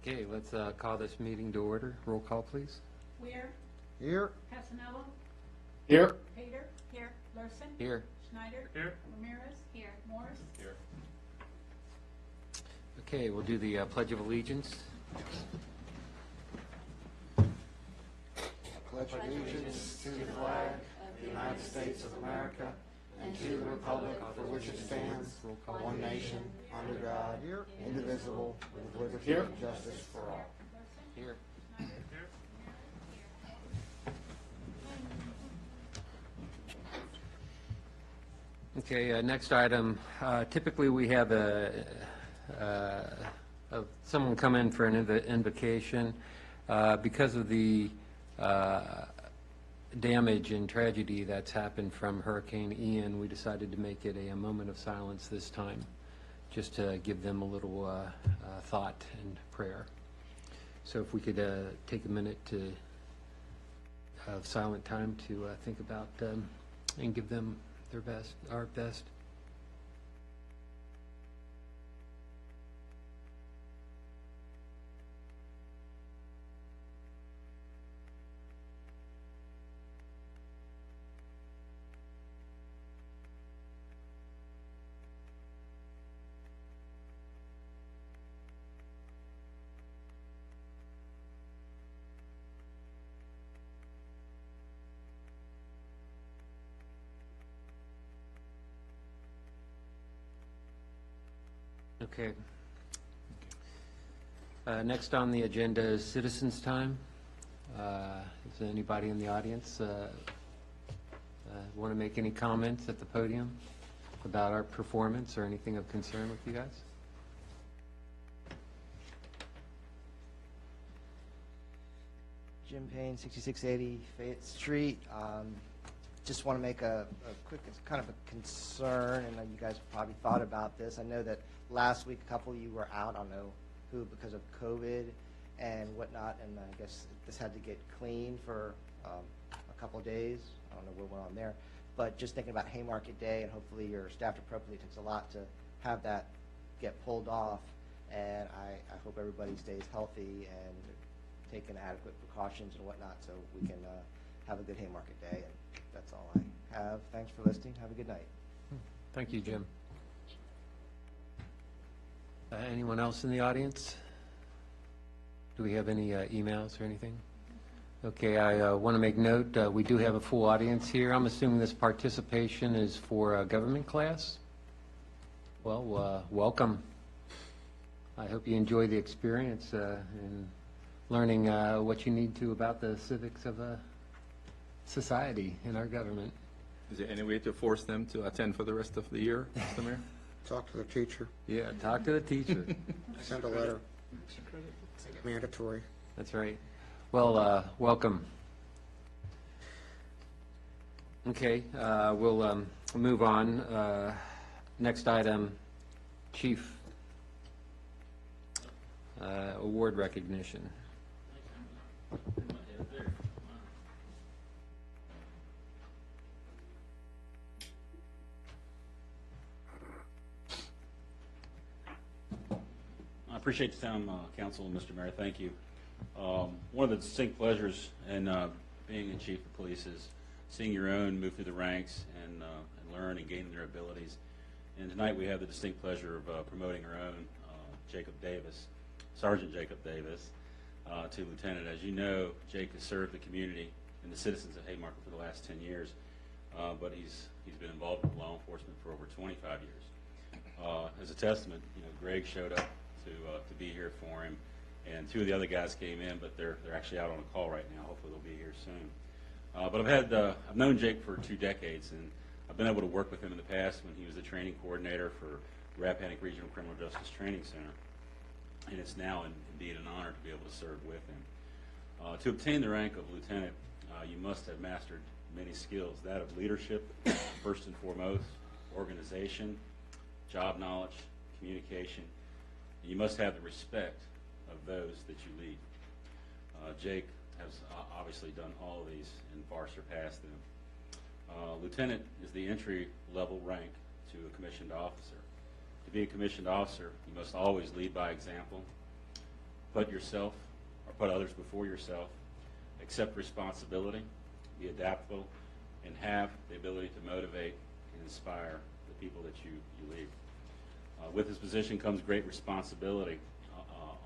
Okay, let's call this meeting to order. Roll call, please. Weir, Here. Casanello, Here. Pater. Here. Larson. Here. Schneider. Here. Ramirez. Here. Morris. Here. Okay, we'll do the Pledge of Allegiance. Pledge allegiance to the flag of the United States of America and to the republic for which it stands, one nation, under God, indivisible, with liberty and justice for all. Here. Okay, next item. Typically, we have someone come in for an invocation. Because of the damage and tragedy that's happened from Hurricane Ian, we decided to make it a moment of silence this time, just to give them a little thought and prayer. So if we could take a minute to have silent time to think about and give them their best, our best. Okay. Next on the agenda is citizens' time. Is there anybody in the audience want to make any comments at the podium about our performance or anything of concern with you guys? Jim Payne, 6680 Fayette Street. Just want to make a quick, it's kind of a concern, and you guys probably thought about this. I know that last week a couple of you were out, I don't know who, because of COVID and whatnot, and I guess this had to get cleaned for a couple of days. I don't know what went on there. But just thinking about Haymarket Day, and hopefully you're staffed appropriately. It takes a lot to have that get pulled off, and I hope everybody stays healthy and taking adequate precautions and whatnot so we can have a good Haymarket Day. And that's all I have. Thanks for listening. Have a good night. Thank you, Jim. Anyone else in the audience? Do we have any emails or anything? Okay, I want to make note, we do have a full audience here. I'm assuming this participation is for a government class? Well, welcome. I hope you enjoy the experience and learning what you need to about the civics of a society in our government. Is there any way to force them to attend for the rest of the year, Mr. Mayor? Talk to the teacher. Yeah, talk to the teacher. Send a letter. Mandatory. That's right. Well, welcome. Okay, we'll move on. Next item, Chief Award recognition. I appreciate the time, Council and Mr. Mayor. Thank you. One of the distinct pleasures in being a chief of police is seeing your own move through the ranks and learn and gain their abilities. And tonight we have the distinct pleasure of promoting our own Jacob Davis, Sergeant Jacob Davis, to Lieutenant. As you know, Jake has served the community and the citizens of Haymarket for the last 10 years, but he's been involved with law enforcement for over 25 years. As a testament, Greg showed up to be here for him, and two of the other guys came in, but they're actually out on a call right now. Hopefully they'll be here soon. But I've known Jake for 2 decades, and I've been able to work with him in the past when he was the training coordinator for Rappahannock Regional Criminal Justice Training Center, and it's now indeed an honor to be able to serve with him. To obtain the rank of lieutenant, you must have mastered many skills, that of leadership, first and foremost, organization, job knowledge, communication. You must have the respect of those that you lead. Jake has obviously done all of these and far surpassed them. Lieutenant is the entry-level rank to a commissioned officer. To be a commissioned officer, you must always lead by example, put yourself or put others before yourself, accept responsibility, be adaptable, and have the ability to motivate and inspire the people that you lead. With this position comes great responsibility.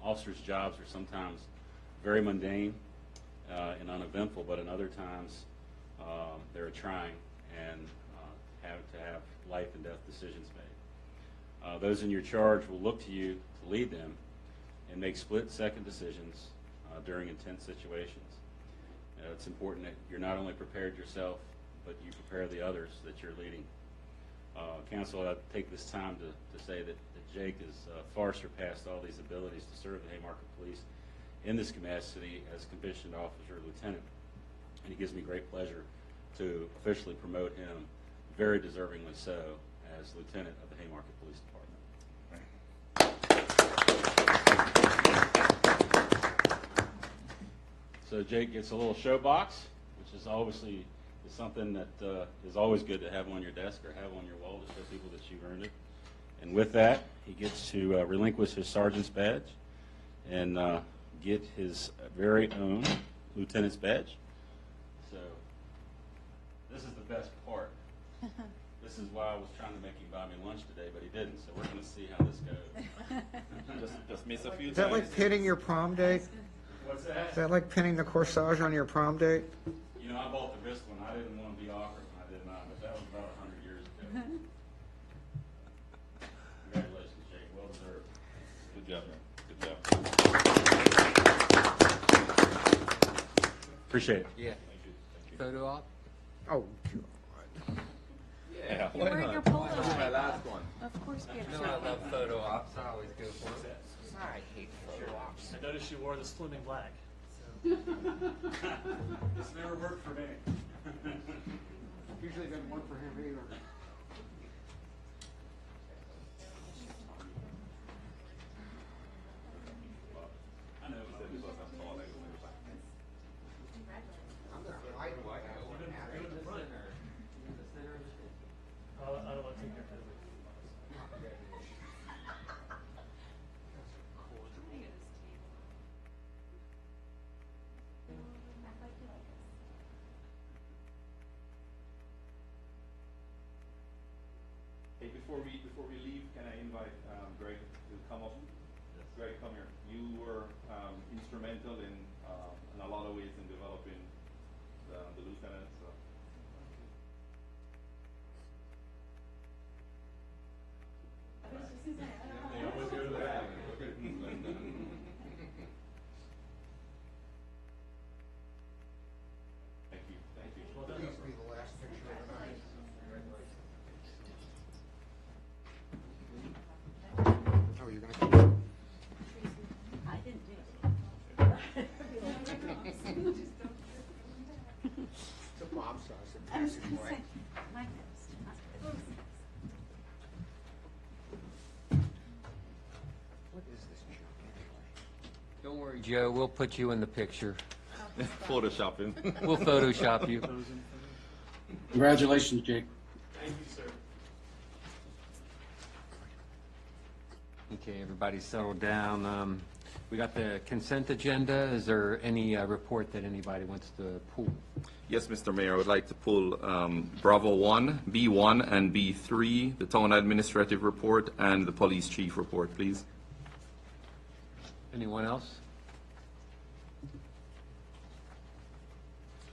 Officers' jobs are sometimes very mundane and uneventful, but in other times they're trying and have to have life and death decisions made. Those in your charge will look to you to lead them and make split-second decisions during intense situations. It's important that you're not only prepared yourself, but you prepare the others that you're leading. Council, I take this time to say that Jake has far surpassed all these abilities to serve the Haymarket Police in this capacity as commissioned officer lieutenant. And it gives me great pleasure to officially promote him, very deservingly so, as lieutenant of the Haymarket Police Department. So Jake gets a little show box, which is obviously something that is always good to have on your desk or have on your wall to show people that you've earned it. And with that, he gets to relinquish his sergeant's badge and get his very own lieutenant's badge. So this is the best part. This is why I was trying to make him buy me lunch today, but he didn't. So we're going to see how this goes. just miss a few Is that times. like pinning your prom date? What's that? Is that like pinning the corsage on your prom date? You know, I bought the wrist one. I didn't want to be awkward when I did mine, but that was about 100 years ago. Congratulations, Jake. Well deserved. Good job, man. Good job. Appreciate it. Yeah. Photo op? Oh, God. Yeah, You're wearing your polo That was my shirt. last one. Of course we have No, to. I love photo ops. I always go for them. I hate photo ops. I noticed you wore the swimming black. This never worked for me. Usually doesn't work for him either. I know. I don't want to take your photo. Hey, before we leave, can I invite Greg to come up? Greg, come here. You were instrumental in a lot of ways in developing the lieutenant. So. They always go to the back. Thank you. Thank you. Please be the last picture of the night. Oh, you're gonna. I didn't do it. It's a bomb size. I was gonna say, my house. What is this junk anyway? Don't worry, Joe, we'll put you in the picture. Photoshopping. We'll Photoshop you. Congratulations, Jake. Thank you, sir. Okay, everybody settle down. We got the consent agenda. Is there any report that anybody wants to pull? Yes, Mr. Mayor, I would like to pull Bravo 1, B1, and B3, the town administrative report, and the police chief report, please. Anyone else?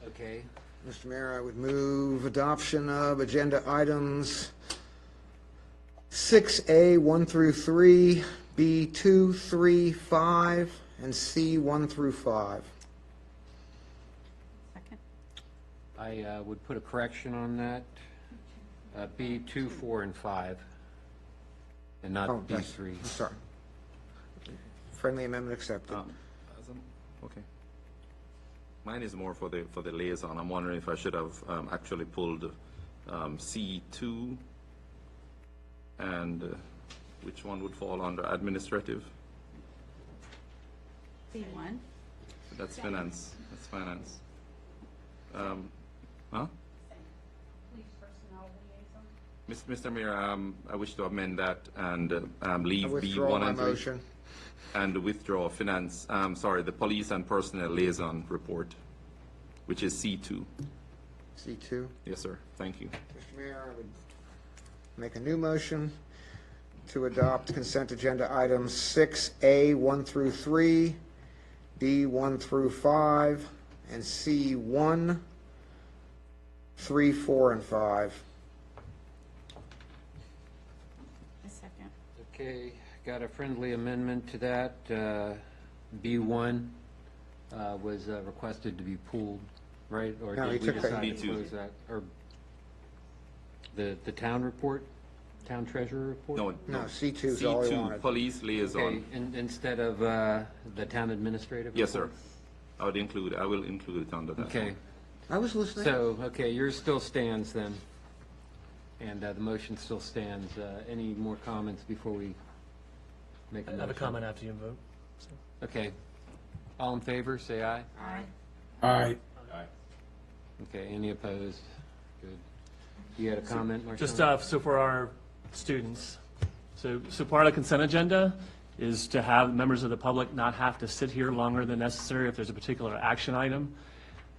Okay. Mr. Mayor, I would move adoption of agenda items 6A 1 through 3, B 2, 3, 5, and C 1 through 5. Second. I would put a correction on that. B 2, 4, and 5, and not B 3. I'm sorry. Friendly amendment accepted. Okay. Mine is more for the liaison. I'm wondering if I should have actually pulled C2 and which one would fall under administrative? B1. That's finance. That's finance. Huh? Police personnel liaison. Mr. Mayor, I wish to amend that and I leave withdraw B1 my and 3. motion. and withdraw the police and personnel liaison report, which is C2. C2. Yes, sir. Thank you. Mr. Mayor, I would make a new motion to adopt consent agenda items 6A 1 through 3, B 1 through 5, and C 1, 3, 4, and 5. A second. Okay, got a friendly amendment to that. B1 was requested to be pulled, right? Or No, did he we took that. decide to B2. close that? Or the town report, town treasurer report? No, C2 is all he C2, wanted. police liaison. Okay, instead of the town administrative? Yes, sir. report? I will include it under that. Okay, I was listening. so, okay, yours still stands then, and the motion still stands. Any more comments before we make a I motion? have a comment after you vote. So. Okay, all in favor, say aye. Aye. Okay, any opposed? Good. You had a comment, Marcelo? Just so for our students, so part of the consent agenda is to have members of the public not have to sit here longer than necessary if there's a particular action item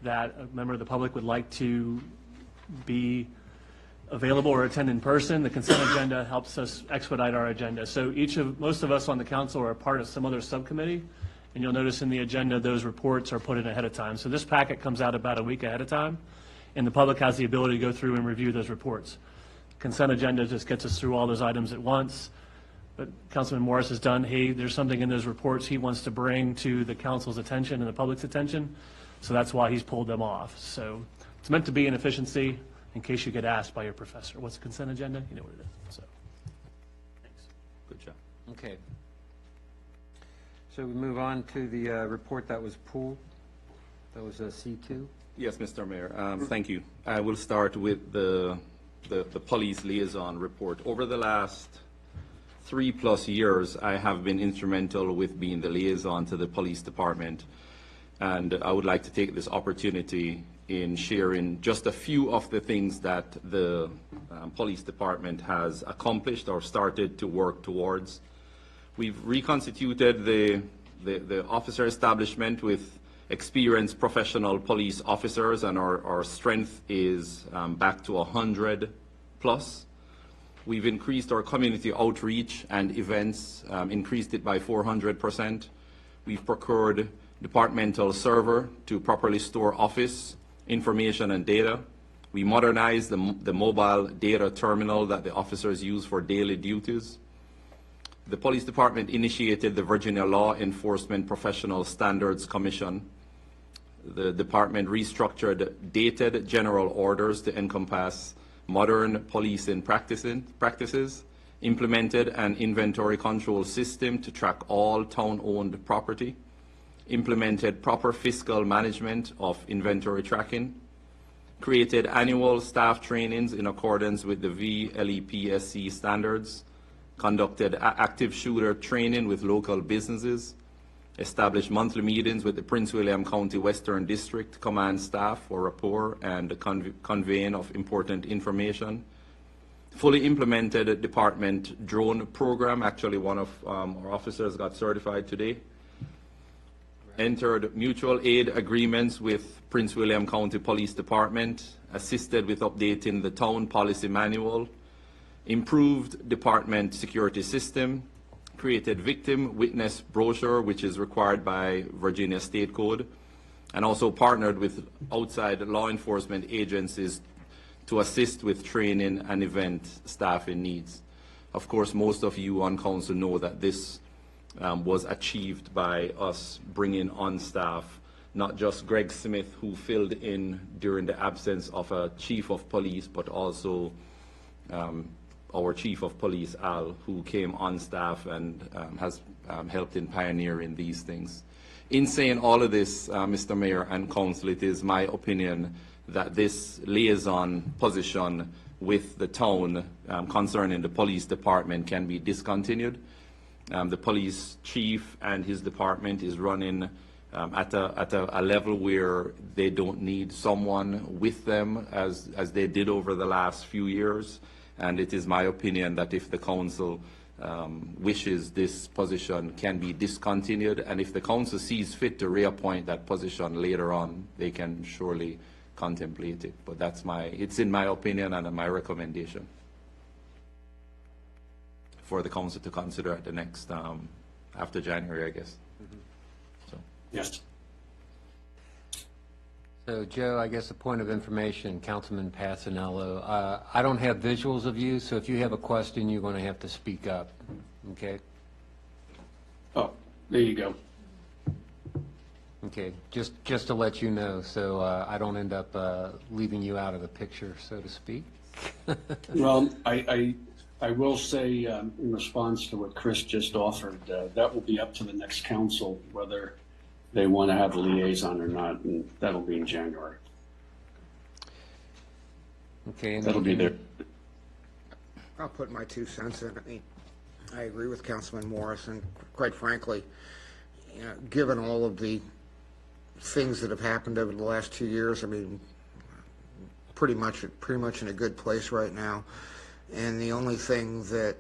that a member of the public would like to be available or attend in person. The consent agenda helps us expedite our agenda. So most of us on the council are a part of some other subcommittee, and you'll notice in the agenda those reports are put in ahead of time. So this packet comes out about a week ahead of time, and the public has the ability to go through and review those reports. Consent agenda just gets us through all those items at once. But Councilman Morris has done, hey, there's something in those reports he wants to bring to the council's attention and the public's attention, so that's why he's pulled them off. So it's meant to be an efficiency in case you get asked by your professor, what's the consent agenda? You know what it is, so. Thanks. Good job. Okay. So we move on to the report that was pulled. That was C2. Yes, Mr. Mayor. Thank you. I will start with the police liaison report. Over the last 3+ years, I have been instrumental with being the liaison to the police department. And I would like to take this opportunity in sharing just a few of the things that the police department has accomplished or started to work towards. We've reconstituted the officer establishment with experienced professional police officers, and our strength is back to 100+. We've increased our community outreach and events, increased it by 400%. We've procured departmental server to properly store office information and data. We modernized the mobile data terminal that the officers use for daily duties. The police department initiated the Virginia Law Enforcement Professional Standards Commission. The department restructured dated general orders to encompass modern policing practices, implemented an inventory control system to track all town-owned property, implemented proper fiscal management of inventory tracking, created annual staff trainings in accordance with the VLEPSC standards, conducted active shooter training with local businesses, established monthly meetings with the Prince William County Western District Command staff for rapport and conveying of important information, fully implemented a department drone program. Actually, one of our officers got certified today. Entered mutual aid agreements with Prince William County Police Department, assisted with updating the town policy manual, improved department security system, created victim witness brochure, which is required by Virginia State Code, and also partnered with outside law enforcement agencies to assist with training and event staffing needs. Of course, most of you on council know that this was achieved by us bringing on staff, not just Greg Smith, who filled in during the absence of a chief of police, but also our chief of police, Al, who came on staff and has helped in pioneering these things. In saying all of this, Mr. Mayor and Council, it is my opinion that this liaison position with the town concerning the police department can be discontinued. The police chief and his department is running at a level where they don't need someone with them as they did over the last few years. And it is my opinion that if the council wishes, this position can be discontinued, and if the council sees fit to reappoint that position later on, they can surely contemplate it. But it's in my opinion and my recommendation for the council to consider at the next, after January, I guess. So. Yes. So, Joe, I guess a point of information, Councilman Passanello, I don't have visuals of you, so if you have a question, you're going to have to speak up, okay? Oh, there you go. Okay, just to let you know, so I don't end up leaving you out of the picture, so to speak. Well, I will say, in response to what Chris just offered, that will be up to the next council whether they want to have a liaison or not, and that'll be in January. Okay. And That'll be there. I'll put my 2 cents in. I mean, I agree with Councilman Morris, and quite frankly, you know, given all of the things that have happened over the last 2 years, I mean, pretty much in a good place right now. And the only thing that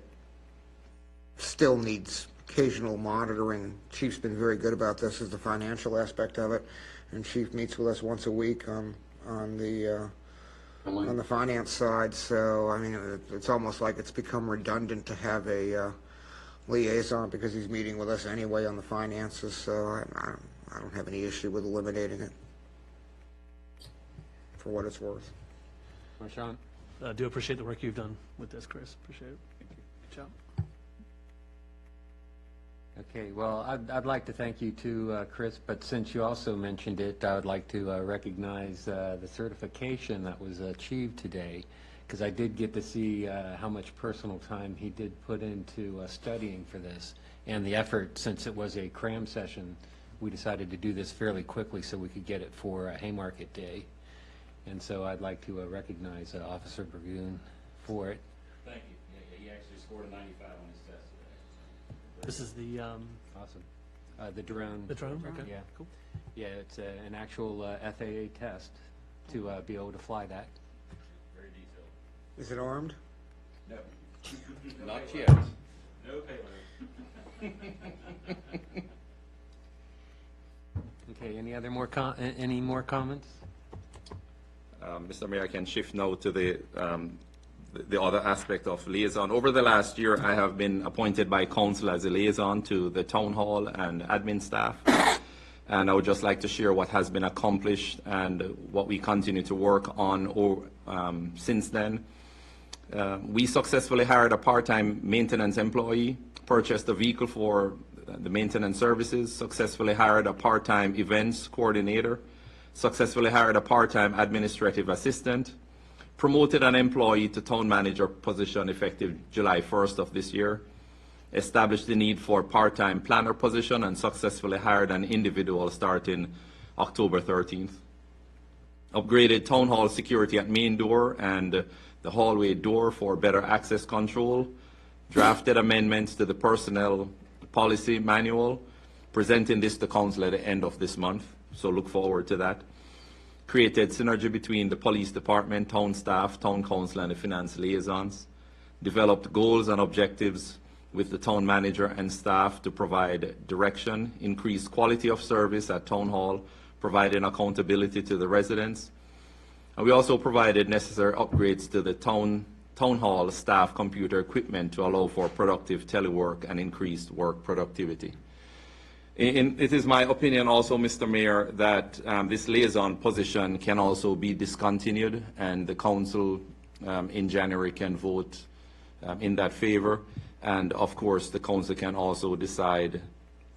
still needs occasional monitoring, Chief's been very good about this, is the financial aspect of it. And Chief meets with us once a week on the finance side. So, I mean, it's almost like it's become redundant to have a liaison because he's meeting with us anyway on the finances. So I don't have any issue with eliminating it, for what it's worth. Marshawn? I do appreciate the work you've done with this, Chris. Appreciate it. Thank you. Good job. Okay, well, I'd like to thank you too, Chris, but since you also mentioned it, I would like to recognize the certification that was achieved today, because I did get to see how much personal time he did put into studying for this, and the effort, since it was a cram session, we decided to do this fairly quickly so we could get it for Haymarket Day. And so I'd like to recognize Officer Burgoon for it. Thank you. Yeah, he actually scored a 95 on his test today. This is the Awesome. The drone. The drone? Okay, Yeah. cool. Yeah, it's an actual FAA test to be able to fly that. Very detailed. Is it armed? No. Not yet. No payload. Okay, any other any more comments? Mr. Mayor, I can shift now to the other aspect of liaison. Over the last year, I have been appointed by council as a liaison to the town hall and admin staff. And I would just like to share what has been accomplished and what we continue to work on since then. We successfully hired a part-time maintenance employee, purchased a vehicle for the maintenance services, successfully hired a part-time events coordinator, successfully hired a part-time administrative assistant, promoted an employee to town manager position effective July 1st of this year, established the need for part-time planner position, and successfully hired an individual starting October 13th. Upgraded town hall security at main door and the hallway door for better access control, drafted amendments to the personnel policy manual, presenting this to council at the end of this month, so look forward to that. Created synergy between the police department, town staff, town council, and the finance liaisons. Developed goals and objectives with the town manager and staff to provide direction, increased quality of service at town hall, providing accountability to the residents. And we also provided necessary upgrades to the town hall staff computer equipment to allow for productive telework and increased work productivity. It is my opinion also, Mr. Mayor, that this liaison position can also be discontinued, and the council in January can vote in that favor. And of course, the council can also decide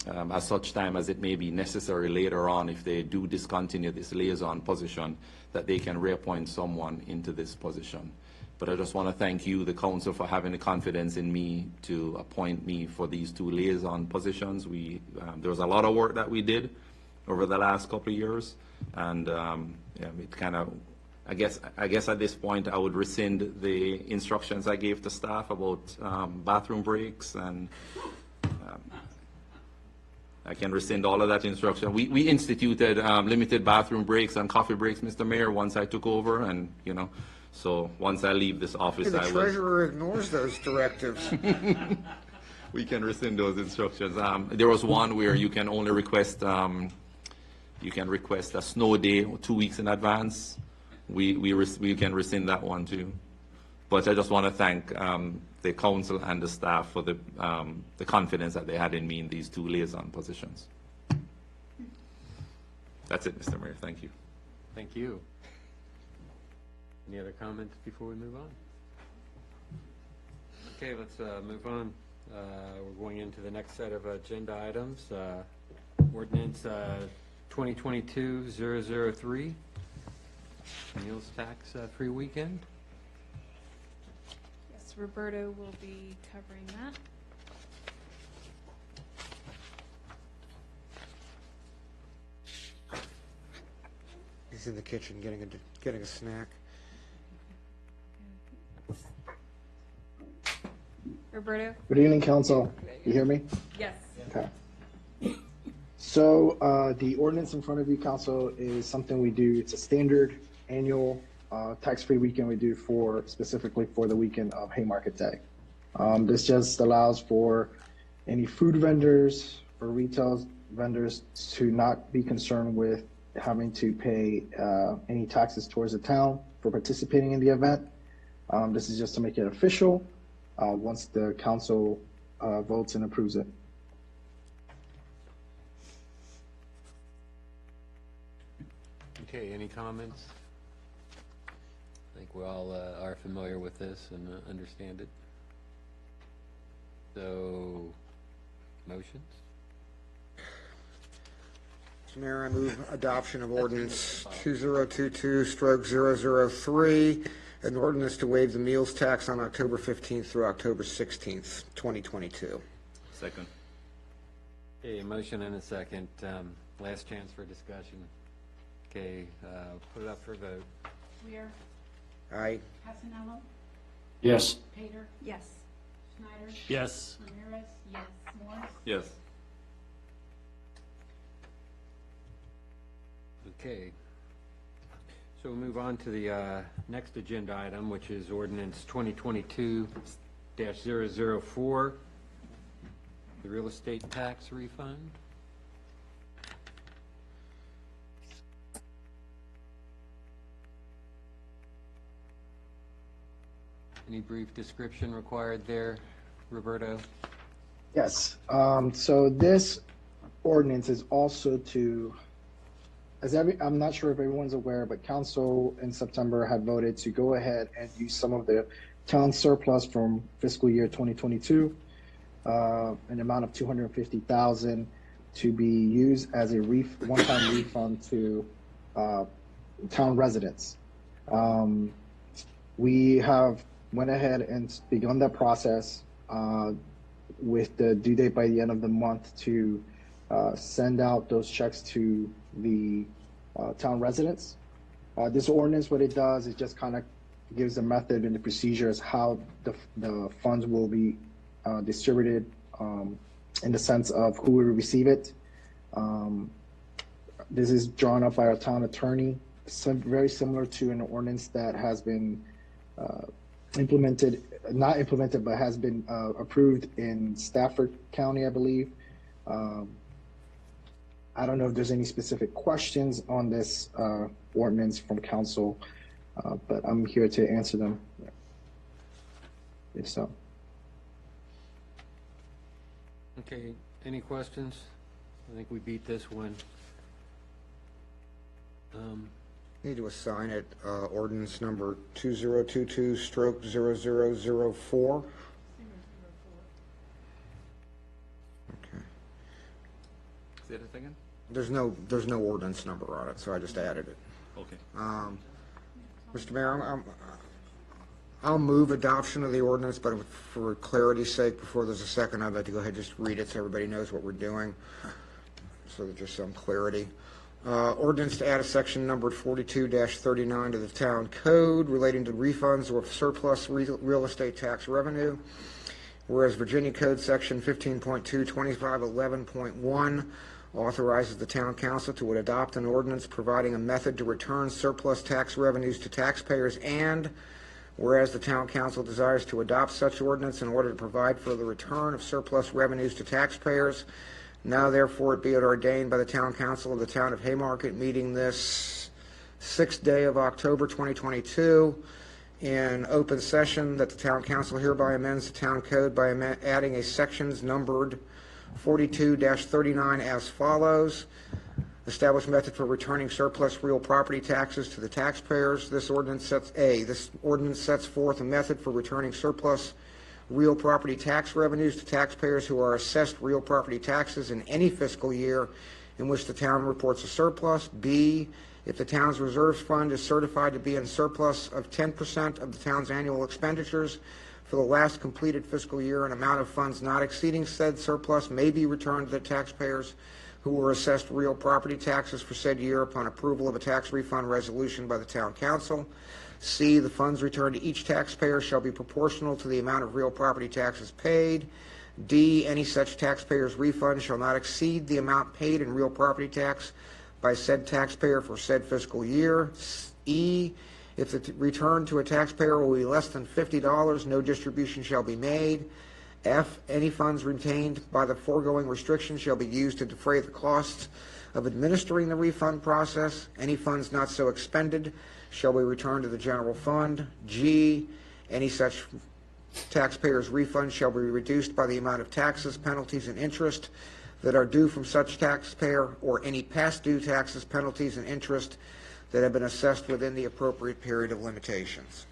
at such time as it may be necessary later on, if they do discontinue this liaison position, that they can reappoint someone into this position. But I just want to thank you, the council, for having the confidence in me to appoint me for these two liaison positions. There was a lot of work that we did over the last couple of years, and it kind of, I guess at this point I would rescind the instructions I gave to staff about bathroom breaks, and I can rescind all of that instruction. We instituted limited bathroom breaks and coffee breaks, Mr. Mayor, once I took over, and so once I leave this office, The treasurer ignores those directives. we can rescind those instructions. There was one where you can only request, you can request a snow day 2 weeks in advance. We can rescind that one too. But I just want to thank the council and the staff for the confidence that they had in me in these 2 liaison positions. That's it, Mr. Mayor. Thank you. Thank you. Any other comments before we move on? Okay, let's move on. We're going into the next set of agenda items. Ordinance 2022-003, meals tax free weekend. Yes, Roberto will be covering that. He's in the kitchen getting a snack. Roberto? Good evening, council. You hear me? Yes. Okay. So the ordinance in front of you, council, is something we do. It's a standard annual tax-free weekend we do specifically for the weekend of Haymarket Day. This just allows for any food vendors or retail vendors to not be concerned with having to pay any taxes towards the town for participating in the event. This is just to make it official once the council votes and approves it. Okay, any comments? I think we all are familiar with this and understand it. So, motions? Mr. Mayor, I move adoption of ordinance 2022-003, an ordinance to waive the meals tax on October 15th through October 16th, 2022. Second. Okay, a motion and a second. Last chance for discussion. Okay, put it up for vote. Weir? Aye. Casanello? Yes. Pater? Yes. Schneider? Yes. Ramirez? Yes. Morris? Yes. Okay. So we'll move on to the next agenda item, which is ordinance 2022-004, the real estate tax refund. Any brief description required there, Roberto? Yes. So this ordinance is also to, I'm not sure if everyone's aware, but council in September had voted to go ahead and use some of the town surplus from fiscal year 2022, an amount of $250,000 to be used as a one-time refund to town residents. We have went ahead and begun that process with the due date by the end of the month to send out those checks to the town residents. This ordinance, what it does is just kind of gives a method and the procedures how the funds will be distributed in the sense of who will receive it. This is drawn up by our town attorney, very similar to an ordinance that has been not implemented, but has been approved in Stafford County, I believe. I don't know if there's any specific questions on this ordinance from council, but I'm here to answer them if so. Okay, any questions? I think we beat this one. Need to assign it ordinance number 2022-0004. Okay. Say that again? There's no ordinance number on it, so I just added it. Okay. Mr. Mayor, I'll move adoption of the ordinance, but for clarity's sake, before there's a second, I'd like to go ahead and just read it so everybody knows what we're doing, so that there's some clarity. Ordinance to add a section numbered 42-39 to the town code relating to refunds or surplus real estate tax revenue. Whereas Virginia Code Section 15.22511.1 authorizes the town council to adopt an ordinance providing a method to return surplus tax revenues to taxpayers, and Whereas the town council desires to adopt such ordinance in order to provide for the return of surplus revenues to taxpayers, now therefore be it ordained by the town council of the town of Haymarket, meeting this 6th day of October 2022, in open session, that the town council hereby amends the town code by adding a sections numbered 42-39 as follows. Establish method for returning surplus real property taxes to the taxpayers. This ordinance sets forth a method for returning surplus real property tax revenues to taxpayers who are assessed real property taxes in any fiscal year in which the town reports a surplus. B, if the town's reserves fund is certified to be in surplus of 10% of the town's annual expenditures for the last completed fiscal year, an amount of funds not exceeding said surplus may be returned to the taxpayers who were assessed real property taxes for said year upon approval of a tax refund resolution by the town council. C, the funds returned to each taxpayer shall be proportional to the amount of real property taxes paid. D, any such taxpayer's refund shall not exceed the amount paid in real property tax by said taxpayer for said fiscal year. E, if the return to a taxpayer will be less than $50, no distribution shall be made. F, any funds retained by the foregoing restriction shall be used to defray the costs of administering the refund process. Any funds not so expended shall be returned to the general fund. G, any such taxpayer's refund shall be reduced by the amount of taxes, penalties, and interest that are due from such taxpayer, or any past due taxes, penalties, and interest that have been assessed within the appropriate period of limitations.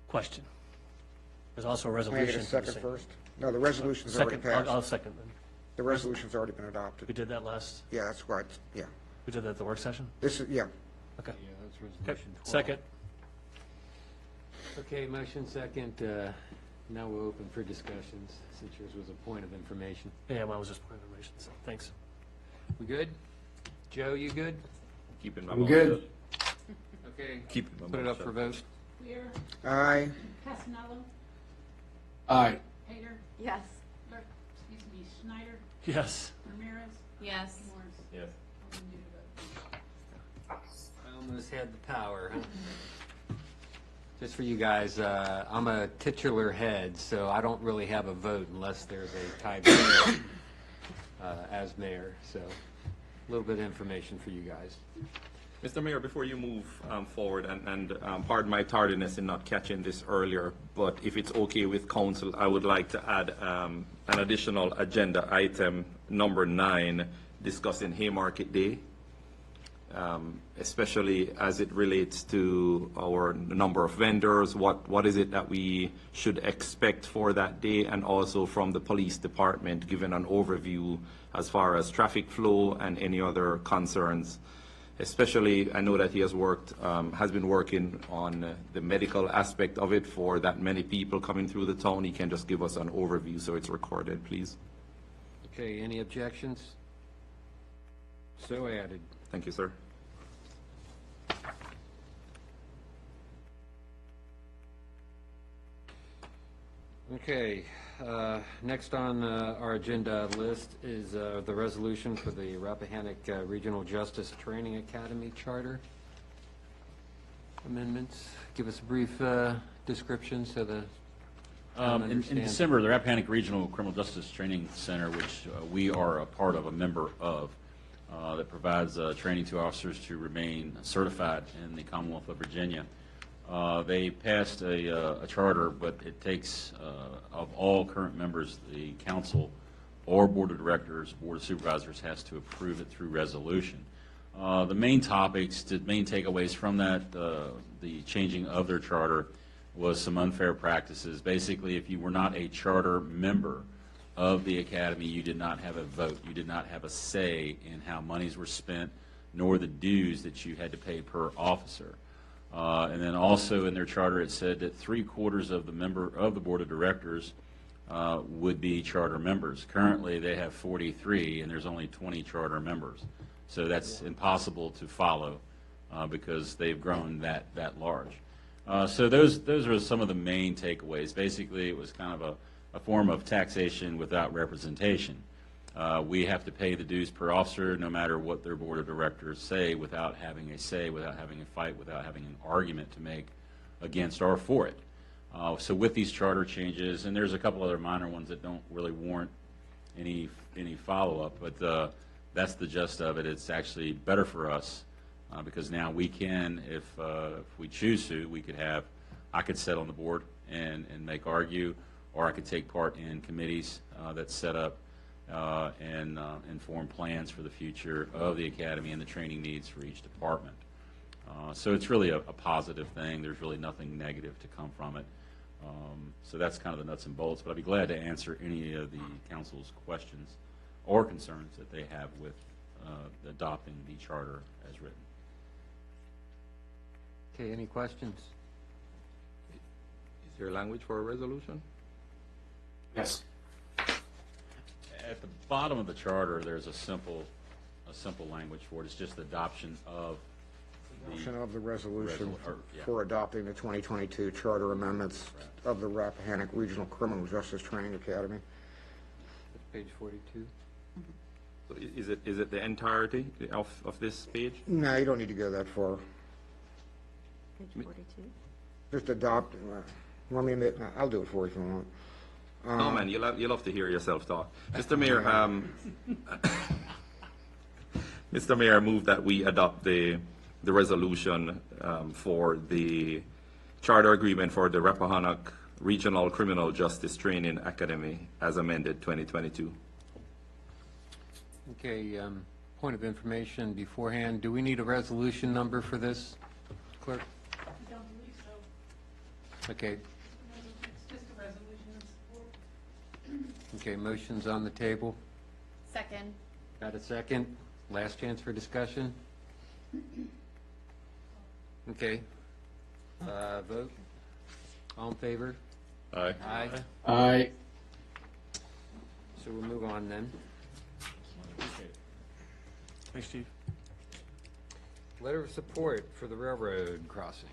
Question. There's also a Can I resolution. get a for the second same- first? No, the resolution's already Second, I'll passed. second then. The resolution's already been We adopted. did that last, Yeah, that's right, yeah. we did that at the work session? This is, yeah. Okay. Yeah, that's Okay. resolution 12. Second. Okay, motion second. Now we're open for discussions, since yours was a point of information. Yeah, mine was just point of information, so thanks. We good? Joe, you good? Keeping my I'm mouth good. shut. Okay. Keeping my Put it mouth up shut. for vote. Weir, Aye. Casanello, Aye. Hager, Yes. Schneider, Yes. Ramirez, Yes. Morris. Yes. Alderman Udall. I almost had the power, huh? Just for you guys, I'm a titular head, so I don't really have a vote unless there's a tiebreaker as mayor. So a little bit of information for you guys. Mr. Mayor, before you move forward, and pardon my tardiness in not catching this earlier, but if it's okay with council, I would like to add an additional agenda item, number 9, discussing Haymarket Day, especially as it relates to our number of vendors, what is it that we should expect for that day, and also from the police department, given an overview as far as traffic flow and any other concerns. Especially, I know that he has been working on the medical aspect of it for that many people coming through the town. He can just give us an overview so it's recorded, please. Okay, any objections? So added. Thank you, sir. Okay, next on our agenda list is the resolution for the Rappahannock Regional Justice Training Academy Charter amendments. Give us a brief description so the town In understands. December, the Rappahannock Regional Criminal Justice Training Center, which we are a part of, a member of, that provides training to officers to remain certified in the Commonwealth of Virginia. They passed a charter, but it takes, of all current members, the council or board of directors, board of supervisors has to approve it through resolution. The main topics, the main takeaways from that, the changing of their charter was some unfair practices. Basically, if you were not a charter member of the academy, you did not have a vote. You did not have a say in how monies were spent, nor the dues that you had to pay per officer. And then also in their charter, it said that 3/4 of the member of the board of directors would be charter members. Currently, they have 43, and there's only 20 charter members. So that's impossible to follow because they've grown that large. So those are some of the main takeaways. Basically, it was kind of a form of taxation without representation. We have to pay the dues per officer no matter what their board of directors say, without having a say, without having a fight, without having an argument to make against or for it. So with these charter changes, and there's a couple other minor ones that don't really warrant any follow-up, but that's the gist of it. It's actually better for us because now we can, if we choose to, I could sit on the board and argue, or I could take part in committees that set up and inform plans for the future of the academy and the training needs for each department. So it's really a positive thing. There's really nothing negative to come from it. So that's kind of the nuts and bolts, but I'd be glad to answer any of the council's questions or concerns that they have with adopting the charter as written. Okay, any questions? Is there language for a resolution? Yes. At the bottom of the charter, there's a simple language for it. It's just the adoption of The resolution yeah. for adopting the 2022 charter amendments of the Rappahannock Regional Criminal Justice Training Academy. That's page 42. So is it the entirety of this page? No, you don't need to go that far. Page 42. Just adopt, let me admit, I'll do it for you if you want. Oh man, you'll have to hear yourself talk. Mr. Mayor, Mr. Mayor, I move that we adopt the resolution for the charter agreement for the Rappahannock Regional Criminal Justice Training Academy as amended 2022. Okay, point of information beforehand, do we need a resolution number for this, clerk? I don't believe so. Okay, It's just a resolution of support. okay, motion's on the table. Second. Got a second? Last chance for discussion? Okay. Vote. All in favor? Aye. Aye. Aye. So we'll move on then. Thanks, Chief. Letter of support for the railroad crossing.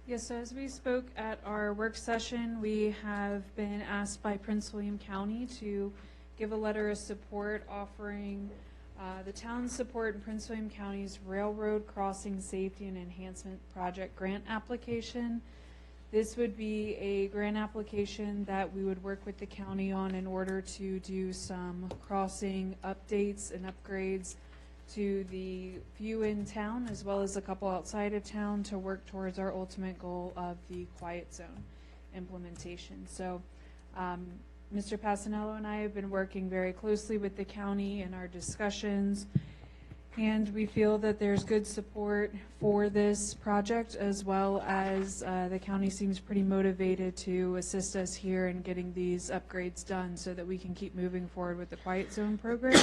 Yes, so as we spoke at our work session, we have been asked by Prince William County to give a letter of support offering the town's support in Prince William County's Railroad Crossing Safety and Enhancement Project grant application. This would be a grant application that we would work with the county on in order to do some crossing updates and upgrades to the few in town as well as a couple outside of town to work towards our ultimate goal of the quiet zone implementation. So Mr. Passanello and I have been working very closely with the county in our discussions, and we feel that there's good support for this project, as well as the county seems pretty motivated to assist us here in getting these upgrades done so that we can keep moving forward with the Quiet Zone program.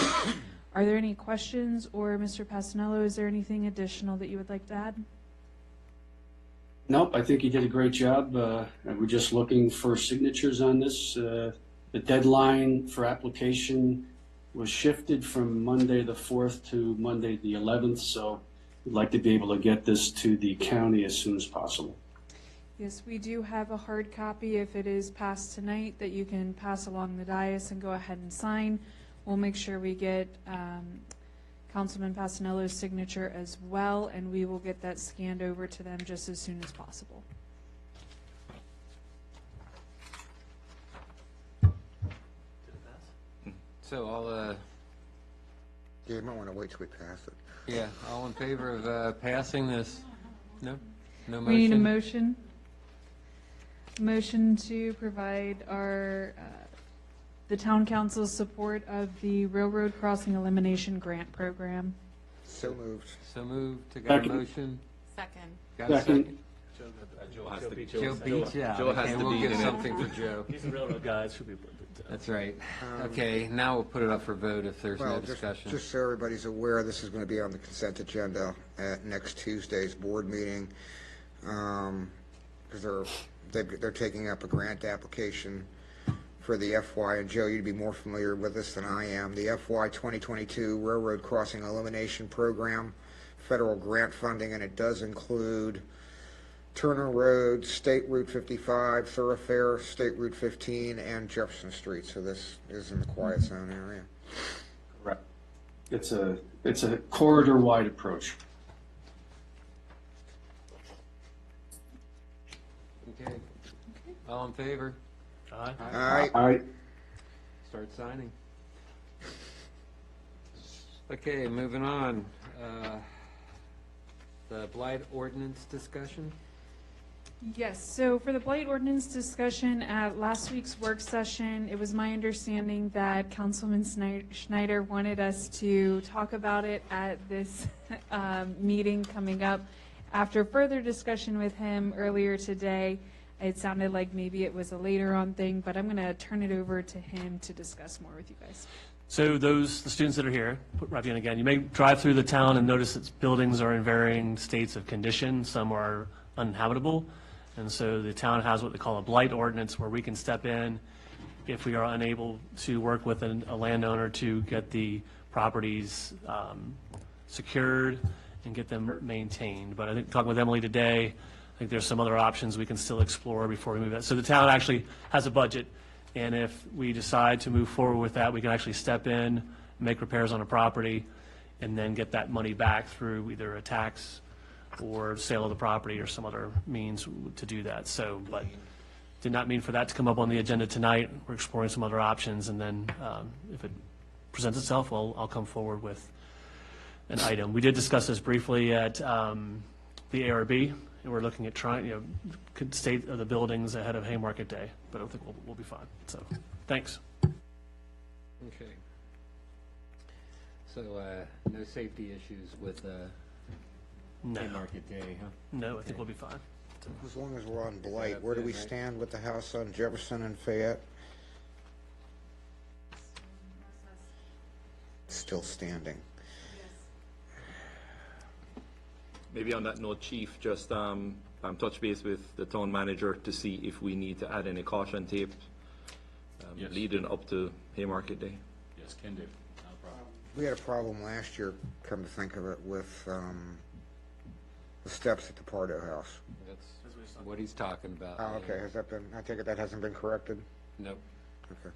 Are there any questions, or Mr. Passanello, is there anything additional that you would like to add? Nope, I think you did a great job. And we're just looking for signatures on this. The deadline for application was shifted from Monday the 4th to Monday the 11th, so we'd like to be able to get this to the county as soon as possible. Yes, we do have a hard copy if it is passed tonight that you can pass along the dais and go ahead and sign. We'll make sure we get Councilman Passanello's signature as well, and we will get that scanned over to them just as soon as possible. So all, Yeah, you might want to wait till we pass it. yeah, all in favor of passing this? No? No motion? We need a motion. Motion to provide our, the town council's support of the Railroad Crossing Elimination Grant Program. So moved. So moved, to got a Second. motion? Second. Got a Second. second? Joe has to, Joe beat you out. Joe has Okay, to we'll beat give him. something for Joe. He's a railroad guy, it should be. That's right. Okay, now we'll put it up for vote if there's no Well, discussion. just so everybody's aware, this is going to be on the consent agenda at next Tuesday's board meeting. Because they're taking up a grant application for the FY, and Joe, you'd be more familiar with this than I am, the FY 2022 Railroad Crossing Elimination Program, federal grant funding, and it does include Turner Road, State Route 55, Thoroughfare, State Route 15, and Jefferson Street. So this is in the quiet zone area. Correct. It's a corridor-wide approach. Okay. All in favor? Aye. All right. All right. Start signing. Okay, moving on. The blight ordinance discussion. Yes, so for the blight ordinance discussion at last week's work session, it was my understanding that Councilman Schneider wanted us to talk about it at this meeting coming up. After further discussion with him earlier today, it sounded like maybe it was a later on thing, but I'm going to turn it over to him to discuss more with you guys. So the students that are here, put right in again, you may drive through the town and notice that buildings are in varying states of condition. Some are uninhabitable. And so the town has what they call a blight ordinance, where we can step in if we are unable to work with a landowner to get the properties secured and get them maintained. But I think talking with Emily today, I think there's some other options we can still explore before we move that. So the town actually has a budget, and if we decide to move forward with that, we can actually step in, make repairs on a property, and then get that money back through either a tax or sale of the property or some other means to do that. So, but did not mean for that to come up on the agenda tonight. We're exploring some other options, and then if it presents itself, I'll come forward with an item. We did discuss this briefly at the ARB, and we're looking at trying, state of the buildings ahead of Haymarket Day, but I think we'll be fine. So, thanks. Okay. So, no safety issues with No, Haymarket Day, huh? no, I think we'll be fine. As long as we're on blight, where do we stand with the house on Jefferson and Fayette? Still standing. Maybe on that note, Chief, just touch base with the town manager to see if we need to add any caution tape Yes. leading up to Haymarket Day. Yes, can do. Not a problem. We had a problem last year, come to think of it, with the steps at the Pardo House. That's what he's talking about. Oh, okay, has that been, I take it that hasn't been corrected? Nope. Okay.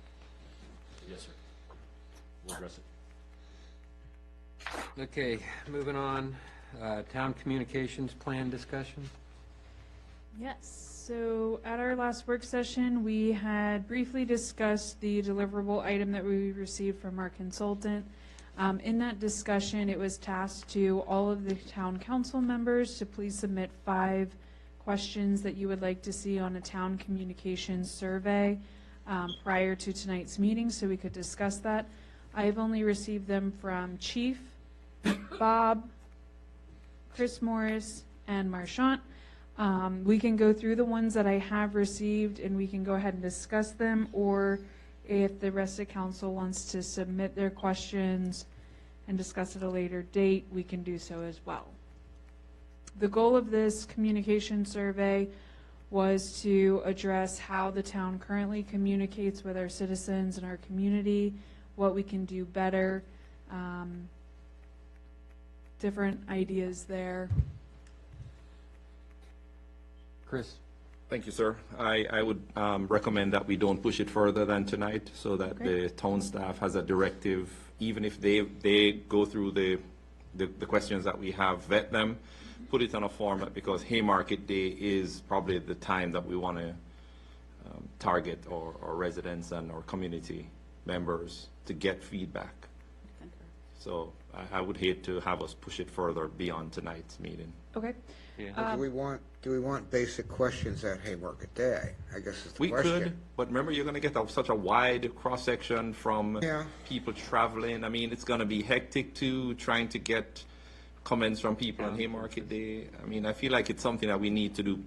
Yes, sir. We'll address it. Okay, moving on. Town communications plan discussion. Yes, so at our last work session, we had briefly discussed the deliverable item that we received from our consultant. In that discussion, it was tasked to all of the town council members to please submit 5 questions that you would like to see on a town communications survey prior to tonight's meeting, so we could discuss that. I've only received them from Chief, Bob, Chris Morris, and Marchant. We can go through the ones that I have received and we can go ahead and discuss them, or if the rest of council wants to submit their questions and discuss at a later date, we can do so as well. The goal of this communication survey was to address how the town currently communicates with our citizens and our community, what we can do better, different ideas there. Chris? Thank you, sir. I would recommend that we don't push it further than tonight, so that Okay. the town staff has a directive, even if they go through the questions that we have, vet them, put it on a format, because Haymarket Day is probably the time that we want to target our residents and our community members to get feedback. So I would hate to have us push it further beyond tonight's meeting. Okay. Do we want basic questions at Haymarket Day? I guess is the We question. could, but remember, you're going to get such a wide cross-section from Yeah. people traveling. I mean, it's going to be hectic too, trying to get comments from people on Haymarket Day. I mean, I feel like it's something that we need to do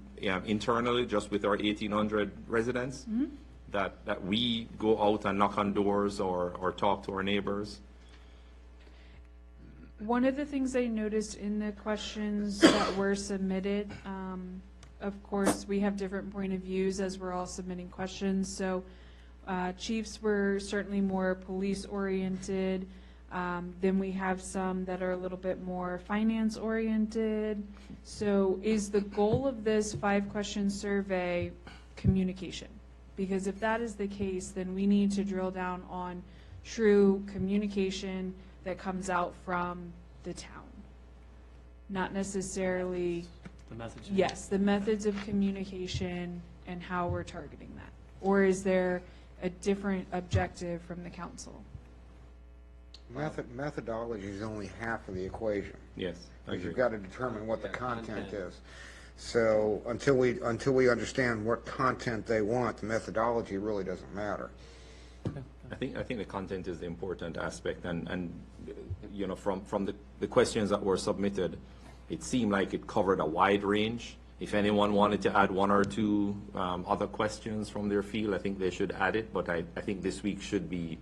internally, just with our 1,800 residents, that we go out and knock on doors or talk to our neighbors. One of the things I noticed in the questions that were submitted, of course, we have different point of views as we're all submitting questions. So chiefs were certainly more police-oriented. Then we have some that are a little bit more finance-oriented. So is the goal of this 5-question survey communication? Because if that is the case, then we need to drill down on true communication that comes out from the town. Not necessarily The message. Yes, the methods of communication and how we're targeting that. Or is there a different objective from the council? Methodology is only half of the equation. Yes, I Because agree. you've got to determine what the content is. So until we understand what content they want, the methodology really doesn't matter. I think the content is the important aspect, and you know, from the questions that were submitted, it seemed like it covered a wide range. If anyone wanted to add one or two other questions from their field, I think they should add it, but I think this week should be,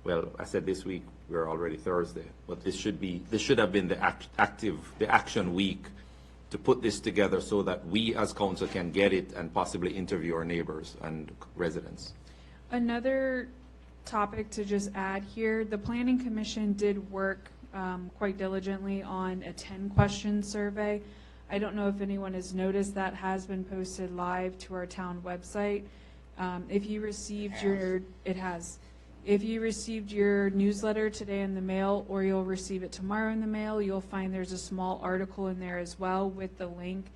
well, I said this week, we're already Thursday, but this should have been the action week to put this together so that we as council can get it and possibly interview our neighbors and residents. Another topic to just add here, the Planning Commission did work quite diligently on a 10-question survey. I don't know if anyone has noticed that has been posted live to our town website. If you received If you received your newsletter today in the mail, or you'll receive it tomorrow in the mail, you'll find there's a small article in there as well with the link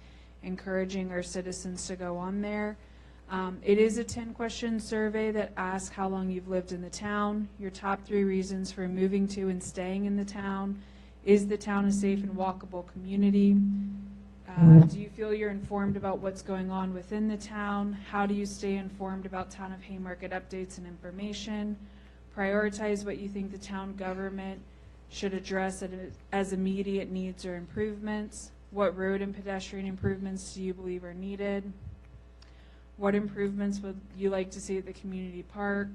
encouraging our citizens to go on there. It is a 10-question survey that asks how long you've lived in the town, your top 3 reasons for moving to and staying in the town, is the town a safe and walkable community, do you feel you're informed about what's going on within the town, how do you stay informed about Town of Haymarket updates and information, prioritize what you think the town government should address as immediate needs or improvements, what road and pedestrian improvements do you believe are needed, what improvements would you like to see at the community park?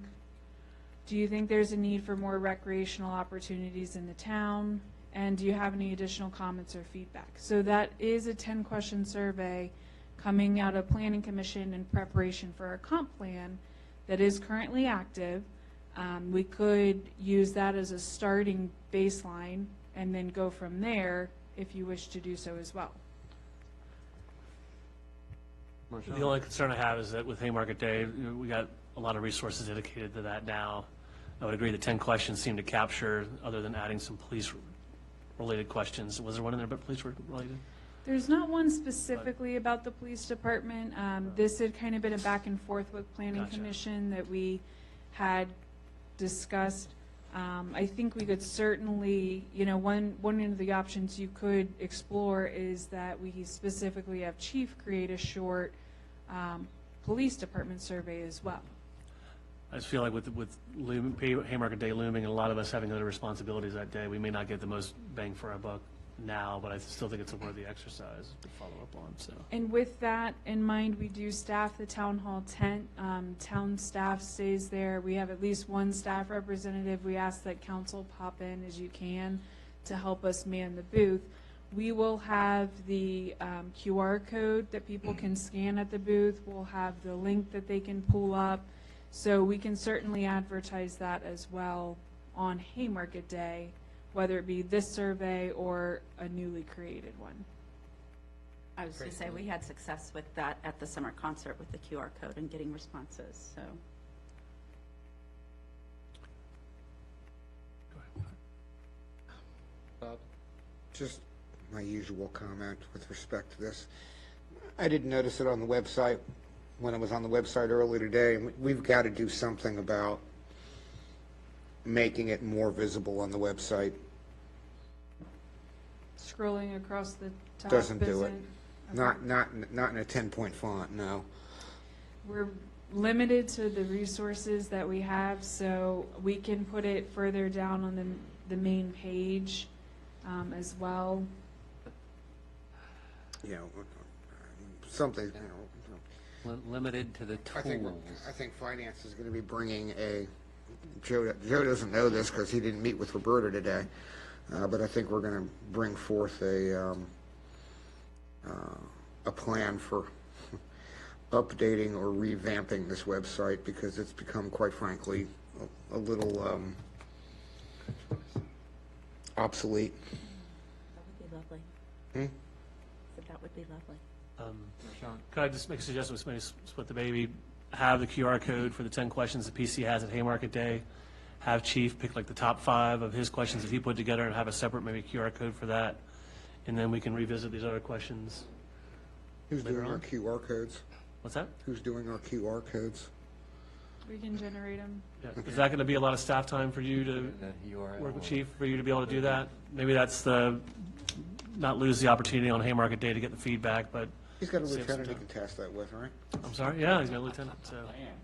Do you think there's a need for more recreational opportunities in the town? And do you have any additional comments or feedback? So that is a 10-question survey coming out of Planning Commission in preparation for our comp plan that is currently active. We could use that as a starting baseline and then go from there if you wish to do so as well. The only concern I have is that with Haymarket Day, we got a lot of resources dedicated to that now. I would agree the 10 questions seem to capture, other than adding some police-related questions. Was there one in there about police-related? There's not one specifically about the police department. This had kind of been a back and forth with Planning Gotcha. Commission that we had discussed. I think we could certainly, one of the options you could explore is that we specifically have Chief create a short police department survey as well. I just feel like with Haymarket Day looming and a lot of us having other responsibilities that day, we may not get the most bang for our buck now, but I still think it's a worthy exercise to follow up on. So. And with that in mind, we do staff the town hall tent. Town staff stays there. We have at least one staff representative. We ask that council pop in as you can to help us man the booth. We will have the QR code that people can scan at the booth. We'll have the link that they can pull up. So we can certainly advertise that as well on Haymarket Day, whether it be this survey or a newly created one. I was going to say, we had success with that at the summer concert with the QR code and getting responses, so. Bob? Just my usual comment with respect to this. I didn't notice it on the website when I was on the website earlier today. We've got to do something about making it more visible on the website. Scrolling across the top Doesn't do it. Okay. Not in a 10-point font, no. We're limited to the resources that we have, so we can put it further down on the main page as well. Something, Limited to the I think tools. finance is going to be bringing Joe doesn't know this because he didn't meet with Roberta today, but I think we're going to bring forth a plan for updating or revamping this website because it's become, quite frankly, a little obsolete. That would be lovely. Hmm? So that would be lovely. Sean? Could I just make a suggestion, maybe split the baby, have the QR code for the 10 questions the PC has at Haymarket Day, have Chief pick like the top 5 of his questions that he put together and have a separate maybe QR code for that, and then we can revisit these other questions Who's later doing our on. QR codes? What's that? Who's doing our QR codes? We can generate them. Yeah. Is that going to be a lot of staff time for you to work with Chief, for you to be able to do that? Maybe that's not lose the opportunity on Haymarket Day to get the feedback, but. He's got a save some lieutenant he time. can test that with, right? I'm sorry? Yeah, he's got a lieutenant, so.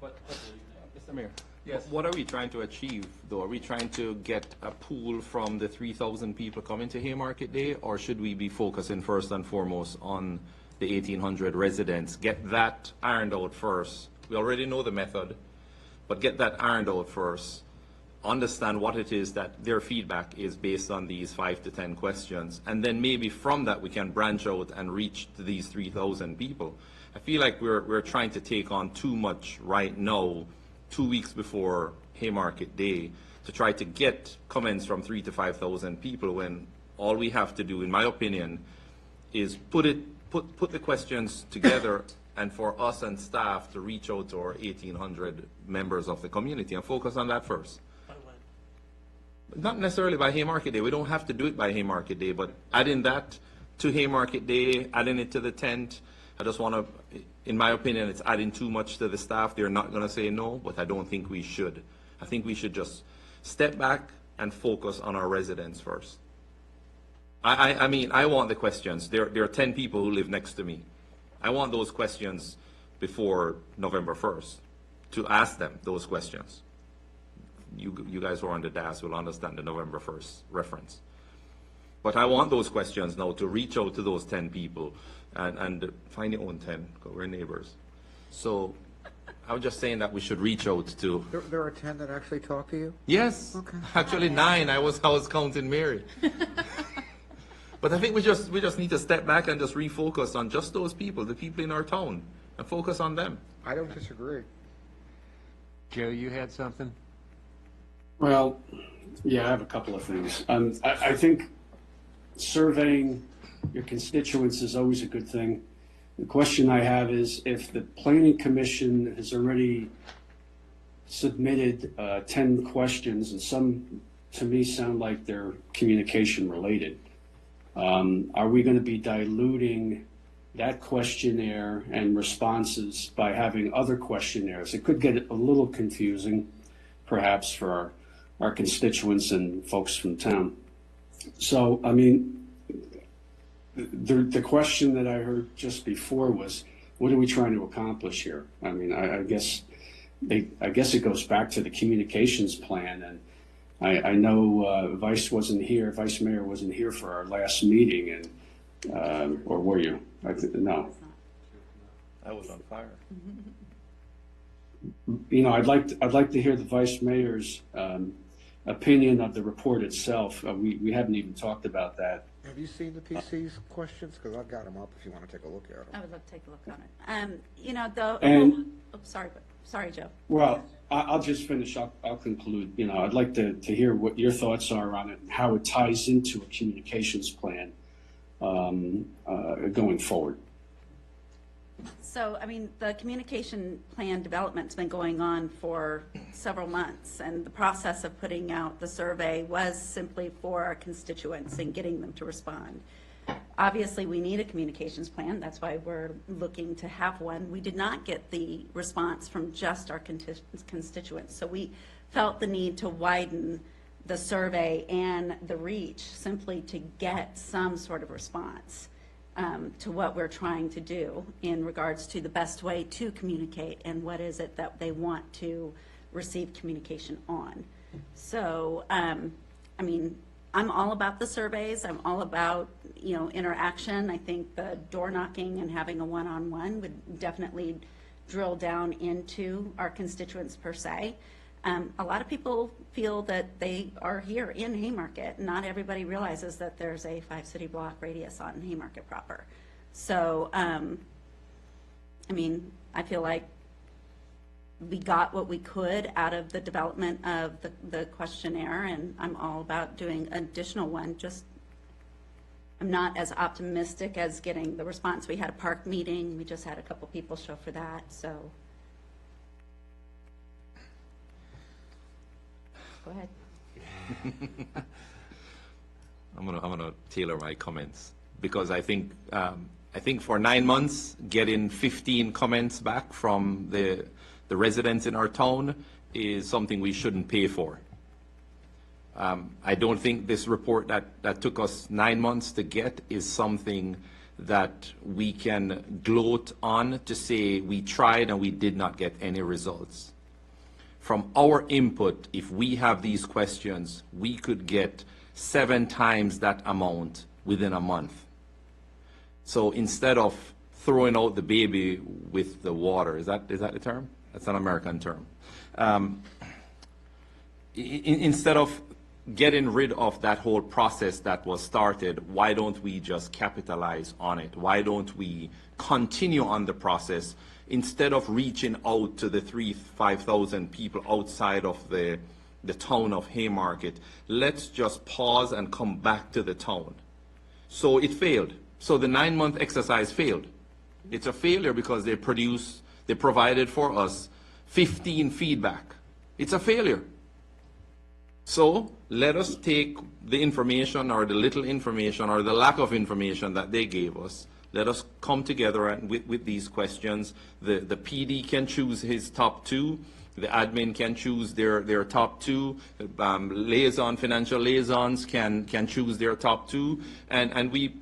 Mr. Mayor. Yes. What are we trying to achieve, though? Are we trying to get a pool from the 3,000 people coming to Haymarket Day, or should we be focusing first and foremost on the 1,800 residents? Get that ironed out first. We already know the method, but get that ironed out first. Understand what it is that their feedback is based on these 5 to 10 questions, and then maybe from that we can branch out and reach to these 3,000 people. I feel like we're trying to take on too much right now, 2 weeks before Haymarket Day, to try to get comments from 3,000 to 5,000 people, when all we have to do, in my opinion, is put the questions together and for us and staff to reach out to our 1,800 members of the community and focus on that first. Not necessarily by Haymarket Day. We don't have to do it by Haymarket Day, but adding that to Haymarket Day, adding it to the tent, I just want to, in my opinion, it's adding too much to the staff. They're not going to say no, but I don't think we should. I think we should just step back and focus on our residents first. I mean, I want the questions. There are 10 people who live next to me. I want those questions before November 1st, to ask them those questions. You guys who are on the DAS will understand the November 1st reference. But I want those questions now to reach out to those 10 people and find your own 10, because we're neighbors. So I was just saying that we should reach out to. There are 10 that actually talk to you? Yes, Okay. actually 9. I was counting Mary. But I think we just need to step back and just refocus on just those people, the people in our town, and focus on them. I don't disagree. Joe, you had something? Well, yeah, I have a couple of things. I think surveying your constituents is always a good thing. The question I have is, if the Planning Commission has already submitted 10 questions, and some to me sound like they're communication related, are we going to be diluting that questionnaire and responses by having other questionnaires? It could get a little confusing, perhaps, for our constituents and folks from town. So, I mean, the question that I heard just before was, what are we trying to accomplish here? I mean, I guess it goes back to the communications plan, and I know Vice Mayor wasn't here for our last meeting, and or were you? No. I was on fire. You know, I'd like to hear the Vice Mayor's opinion of the report itself. We haven't even talked about that. Have you seen the PC's questions? Because I've got them up if you want to take a look at them. I would love to take a look on it. You know, the, And- sorry, Joe. Well, I'll just finish. I'll conclude. You know, I'd like to hear what your thoughts are on it and how it ties into a communications plan going forward. So, I mean, the communication plan development's been going on for several months, and the process of putting out the survey was simply for our constituents and getting them to respond. Obviously, we need a communications plan. That's why we're looking to have one. We did not get the response from just our constituents, so we felt the need to widen the survey and the reach simply to get some sort of response to what we're trying to do in regards to the best way to communicate and what is it that they want to receive communication on. So, I mean, I'm all about the surveys. I'm all about, you know, interaction. I think the door knocking and having a one-on-one would definitely drill down into our constituents per se. A lot of people feel that they are here in Haymarket. Not everybody realizes that there's a 5-city block radius on Haymarket proper. So, I mean, I feel like we got what we could out of the development of the questionnaire, and I'm all about doing an additional one. Just, I'm not as optimistic as getting the response. We had a park meeting. We just had a couple people show for that, so. Go ahead. I'm gonna tailor my comments, because I think I think for 9 months, getting 15 comments back from the residents in our town is something we shouldn't pay for. I don't think this report that took us 9 months to get is something that we can gloat on to say we tried and we did not get any results. From our input, if we have these questions, we could get 7 times that amount within a month. So instead of throwing out the baby with the water, is that the term? That's an American term. Instead of getting rid of that whole process that was started, why don't we just capitalize on it? Why don't we continue on the process instead of reaching out to the 5,000 people outside of the town of Haymarket? Let's just pause and come back to the town. So it failed. So the 9-month exercise failed. It's a failure because they provided for us 15 feedback. It's a failure. So let us take the information or the little information or the lack of information that they gave us. Let us come together with these questions. The PD can choose his top 2. The admin can choose their top 2. Financial liaisons can choose their top 2. And we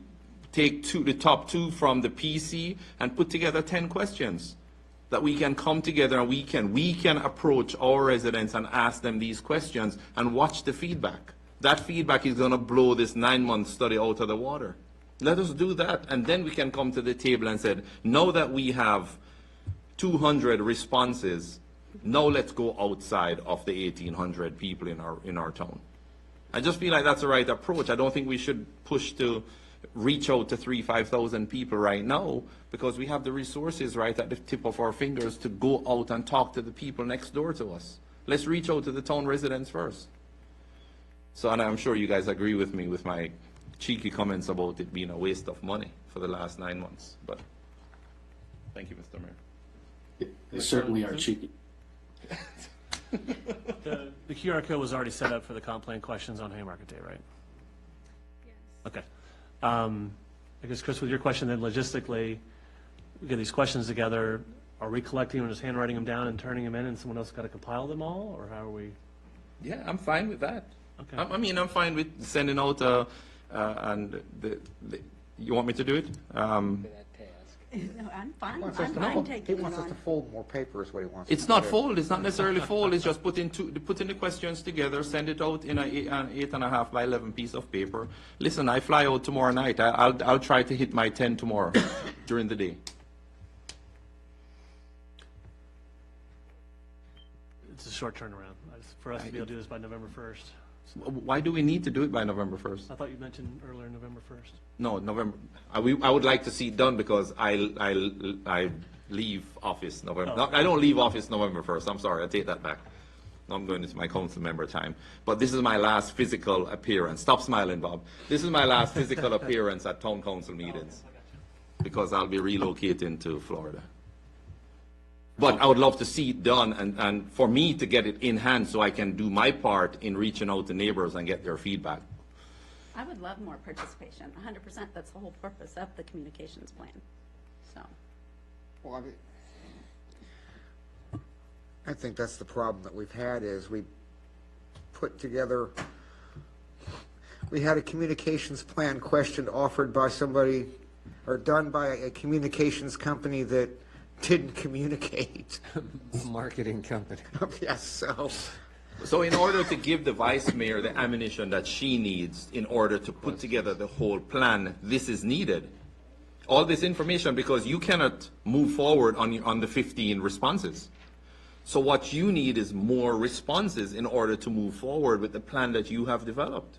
take the top 2 from the PC and put together 10 questions that we can come together and we can approach our residents and ask them these questions and watch the feedback. That feedback is going to blow this 9-month study out of the water. Let us do that, and then we can come to the table and say, now that we have 200 responses, now let's go outside of the 1,800 people in our town. I just feel like that's the right approach. I don't think we should push to reach out to 5,000 people right now, because we have the resources right at the tip of our fingers to go out and talk to the people next door to us. Let's reach out to the town residents first. So, and I'm sure you guys agree with me with my cheeky comments about it being a waste of money for the last 9 months. But thank you, Mr. Mayor. They certainly are cheeky. The QR code was already set up for the complaint questions on Haymarket Day, right? Yes. Okay. I guess, Chris, with your question then, logistically, we get these questions together. Are we collecting them and just handwriting them down and turning them in, and someone else got to compile them all, or how are we? Yeah, I'm fine with that. Okay. I'm fine with sending out you want me to do it? No, I'm fine. He wants I'm us to fine fold- taking He it wants us on. to fold more paper is what he wants. It's us not to do. fold. It's not necessarily fold. It's just putting the questions together, send it out in an 8.5 by 11 piece of paper. Listen, I fly out tomorrow night. I'll try to hit my 10 tomorrow during the day. It's a short turnaround for us to be able to do this by November 1st. Why do we need to do it by November 1st? I thought you mentioned earlier November 1st. No, November. I would like to see it done because I leave office November. Oh. No, I don't leave office November 1st. I'm sorry. I take that back. I'm going into my council member time. But this is my last physical appearance. Stop smiling, Bob. This is my last physical appearance at town council meetings because I'll be relocating to Florida. But I would love to see it done and for me to get it in hand so I can do my part in reaching out to neighbors and get their feedback. I would love more participation, 100%. That's the whole purpose of the communications plan. So, Well, I think that's the problem that we've had is we put together, we had a communications plan question offered by somebody or done by a communications company that didn't communicate. Marketing company. Yes, so. So in order to give the vice mayor the ammunition that she needs in order to put together the whole plan, this is needed. All this information, because you cannot move forward on the 15 responses. So what you need is more responses in order to move forward with the plan that you have developed.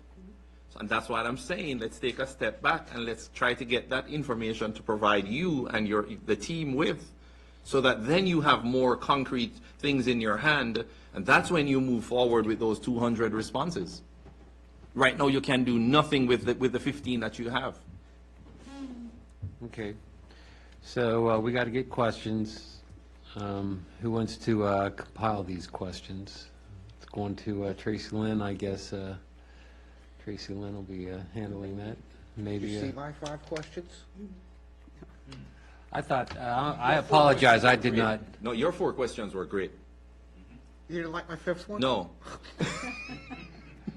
And that's what I'm saying. Let's take a step back and let's try to get that information to provide you and the team with, so that then you have more concrete things in your hand, and that's when you move forward with those 200 responses. Right now, you can do nothing with the 15 that you have. Okay. So we got to get questions. Who wants to compile these questions? It's going to Tracy Lynn, I guess. Tracy Lynn will be handling that. Maybe. You see my 5 questions? I thought, I apologize, I did not. No, your 4 questions were great. You didn't like my fifth one? No.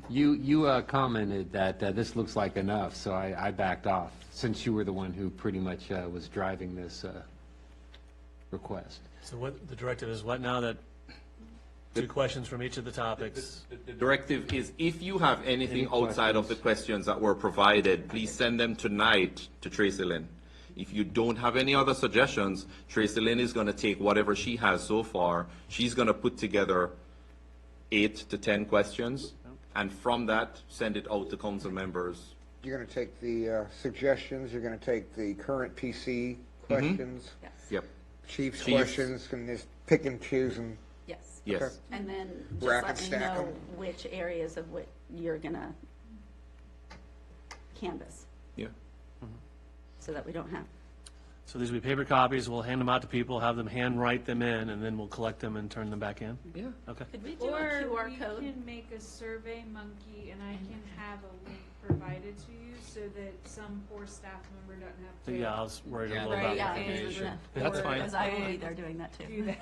You commented that this looks like enough, so I backed off, since you were the one who pretty much was driving this request. So what, the directive is what now, that 2 questions from each of the topics? The directive is if you have anything Any outside of the questions that were provided, please send them tonight to Tracy Lynn. If you don't have any other suggestions, Tracy Lynn is going to take whatever she has so far. She's going to put together 8 to 10 questions, and from that, send it out to council members. You're going to take the suggestions, you're going to take the current PC questions, Yes. Yep. chief's Chiefs. questions, and just pick and choose and Yes. Yes. Okay. And then Rack just and let me stack know 'em. which areas of what you're gonna canvas, Yeah. so that we don't have. So these will be paper copies, we'll hand them out to people, have them handwrite them in, and then we'll collect them and turn them back in? Yeah. Okay. Could we do a Or QR we code? can make a survey monkey and I can have a link provided to you so that some poor staff member doesn't have to. Yeah, I was worried a Yeah, little Right, about yeah, that. and- That's or- fine. Because I will be there doing that too. Do that.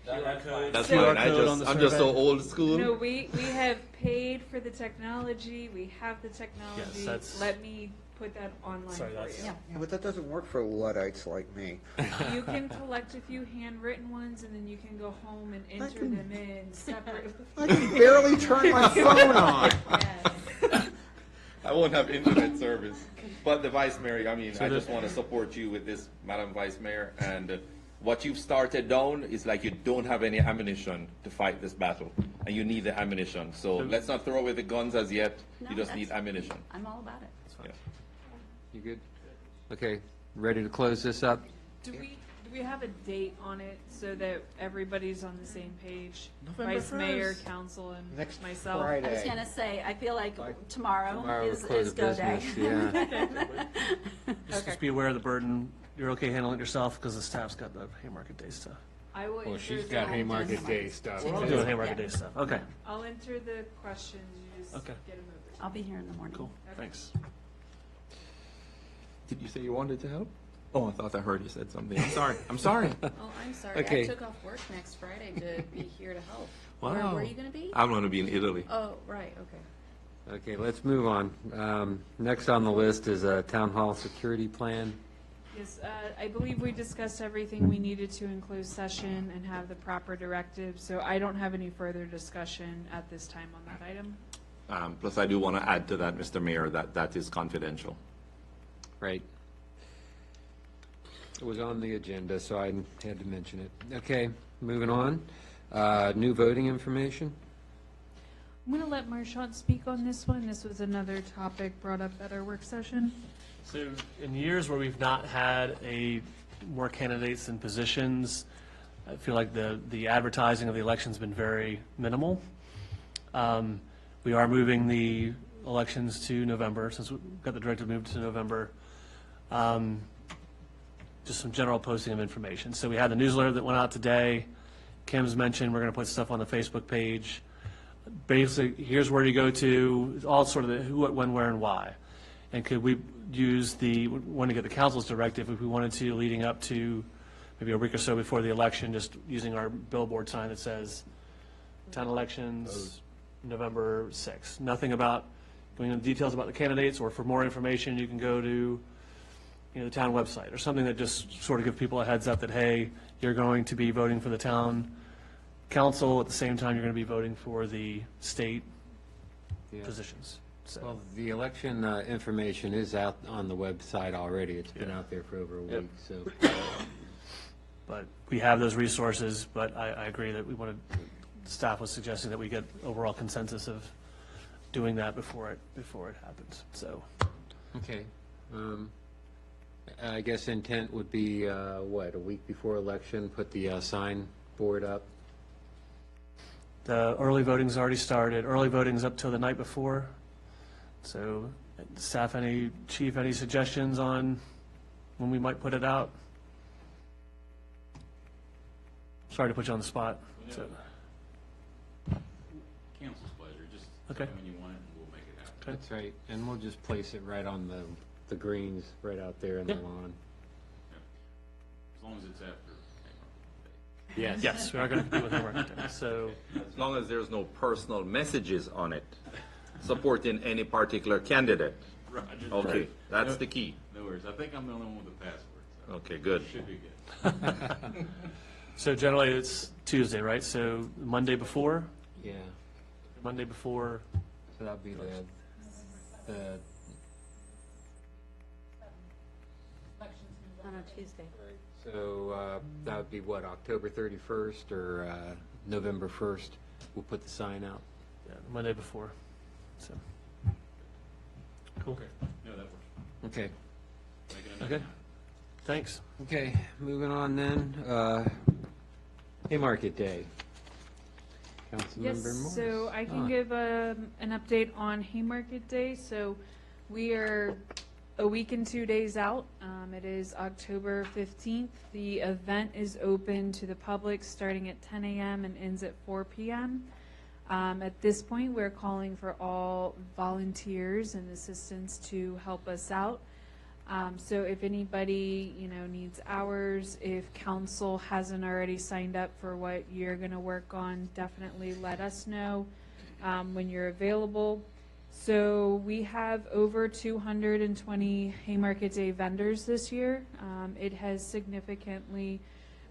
That's QR fine. code on the I'm just so survey. old school. No, we have paid for the technology, we have the technology. that's- Let me put that online Sorry, for that's- you. Yeah, but that doesn't work for Luddites like me. You can collect a few handwritten ones and then you can go home and enter can- them in separate. I can barely turn my phone on. Yes. I won't have internet service. But the Vice Mayor, I mean, So I the- just want to support you with this, Madam Vice Mayor. And what you've started down is like you don't have any ammunition to fight this battle. And you need the ammunition. So let's not throw away the guns as yet. No, You just that's- need ammunition. I'm all about it. Yeah. You good? Okay, ready to close this up? Do we have a date on it so that everybody's on the same page? November Vice Mayor, 1st. council, and Next myself. Friday. I was gonna say, I feel like tomorrow Tomorrow is we'll close go day. business, yeah. Just be aware of the burden. You're okay handling it yourself because the staff's got the Haymarket Day stuff. I will Well, enter she's the- got Haymarket Day stuff. We're all doing Haymarket Day stuff. Okay, I'll enter the questions, you just Okay. get them over. I'll be here in the morning. cool, thanks. Did you say you wanted to help? Oh, I thought I heard you said something. I'm sorry. I'm sorry. Oh, I'm sorry. Okay. I took off work next Friday to be here to help. Wow. Where are you going to be? I'm going to be in Italy. Oh, right. Okay. Okay, let's move on. Next on the list is a town hall security plan. Yes, I believe we discussed everything we needed to in closed session and have the proper directives, so I don't have any further discussion at this time on that item. Plus, I do want to add to that, Mr. Mayor, that is confidential. Right. It was on the agenda, so I had to mention it. Okay, moving on. New voting information. I'm going to let Marchant speak on this one. This was another topic brought up at our work session. So in years where we've not had more candidates and positions, I feel like the advertising of the election's been very minimal. We are moving the elections to November, since we got the directive moved to November. Just some general posting of information. So we had the newsletter that went out today. Kim's mentioned we're going to put stuff on the Facebook page. Basically, here's where you go to, all sort of the who, what, when, where, and why. And could we use want to get the council's directive if we wanted to, leading up to maybe a week or so before the election, just using our billboard sign that says town elections, November 6th. Nothing about going into details about the candidates, or for more information, you can go to the town website, or something that just sort of give people a heads up that, hey, you're going to be voting for the town council, at the same time you're going to be voting for the state positions. So, Well, the election information is out on the website already. It's been out there for over a week, so. but we have those resources, but I agree that staff was suggesting that we get overall consensus of doing that before it happens, so. Okay. I guess intent would be, a week before election, put the sign board up? The early voting's already started. Early voting's up till the night before. So, staff, chief, any suggestions on when we might put it out? Sorry to put you on the spot. So, Council's pleasure, just Okay. when you want it, and we'll make it happen. That's right, and we'll just place it right on the greens, right out there in the Yeah. lawn. long as it's after. Yes. Yes, we are going to compete with Haymarket Day. So, As long as there's no personal messages on it supporting any particular candidate. Roger. Okay, that's the key. No worries. I think I'm the only one with the password. So Okay, good. should be good. so generally it's Tuesday, right? So Monday before, Yeah, Monday before, so that'll be the, On a Tuesday. so that would be what, October 31st or November 1st? We'll put the sign out. yeah, Monday before. So, cool. No, that works. Okay. Make it a Okay, thanks. Okay, moving on then. Haymarket Day. Yes, Councilmember Morris. so I can Ah. give an update on Haymarket Day. So we are a week and 2 days out. It is October 15th. The event is open to the public starting at 10 a.m. and ends at 4 p.m. At this point, we're calling for all volunteers and assistants to help us out. So if anybody, needs hours, if council hasn't already signed up for what you're going to work on, definitely let us know when you're available. So we have over 220 Haymarket Day vendors this year. It has significantly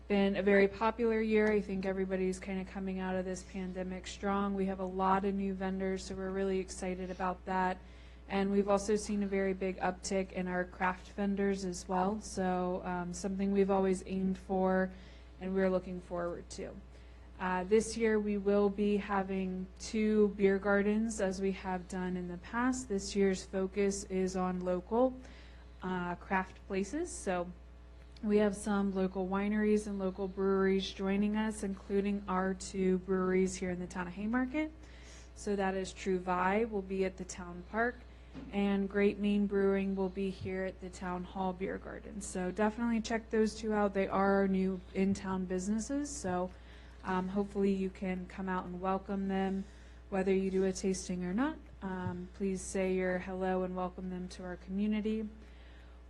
been a very popular year. I think everybody's kind of coming out of this pandemic strong. We have a lot of new vendors, so we're really excited about that. And we've also seen a very big uptick in our craft vendors as well. So something we've always aimed for and we're looking forward to. This year we will be having 2 beer gardens as we have done in the past. This year's focus is on local craft places. So we have some local wineries and local breweries joining us, including our 2 breweries here in the town of Haymarket. So that is True Vie will be at the town park, and Great Maine Brewing will be here at the Town Hall Beer Garden. So definitely check those 2 out. They are our new in-town businesses, so hopefully you can come out and welcome them, whether you do a tasting or not. Please say your hello and welcome them to our community.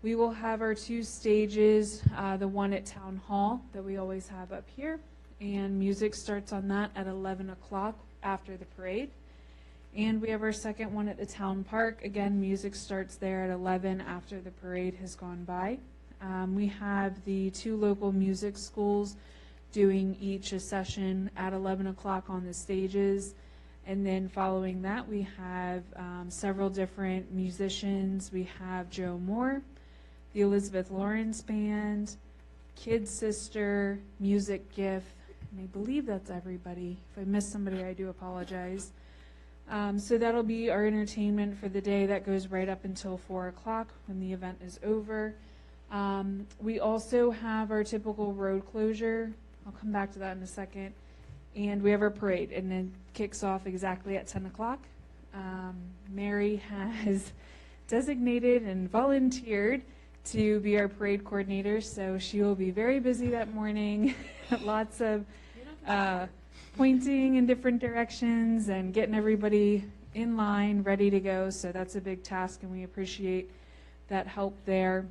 We will have our 2 stages, the one at Town Hall that we always have up here, and music starts on that at 11 o'clock after the parade. And we have our second one at the town park. Again, music starts there at 11 after the parade has gone by. We have the 2 local music schools doing each a session at 11 o'clock on the stages. And then following that, we have several different musicians. We have Joe Moore, the Elizabeth Lawrence Band, Kid Sister, Music Gift, and I believe that's everybody. If I missed somebody, I do apologize. So that'll be our entertainment for the day. That goes right up until 4 o'clock when the event is over. We also have our typical road closure. I'll come back to that in a second. And we have our parade, and it kicks off exactly at 10 o'clock. Mary has designated and volunteered to be our parade coordinator, so she will be very busy that morning. Lots of pointing in different directions and getting everybody in line, ready to go. So that's a big task, and we appreciate that help there.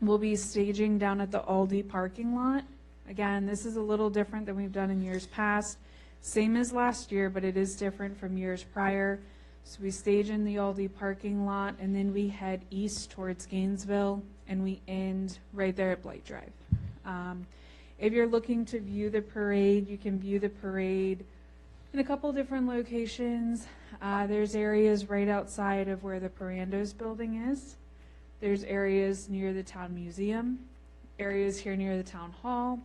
We'll be staging down at the Aldi parking lot. Again, this is a little different than we've done in years past. Same as last year, but it is different from years prior. So we stage in the Aldi parking lot, and then we head east towards Gainesville, and we end right there at Blight Drive. If you're looking to view the parade, you can view the parade in a couple different locations. There's areas right outside of where the Parandos building is. There's areas near the town museum, areas here near the town hall.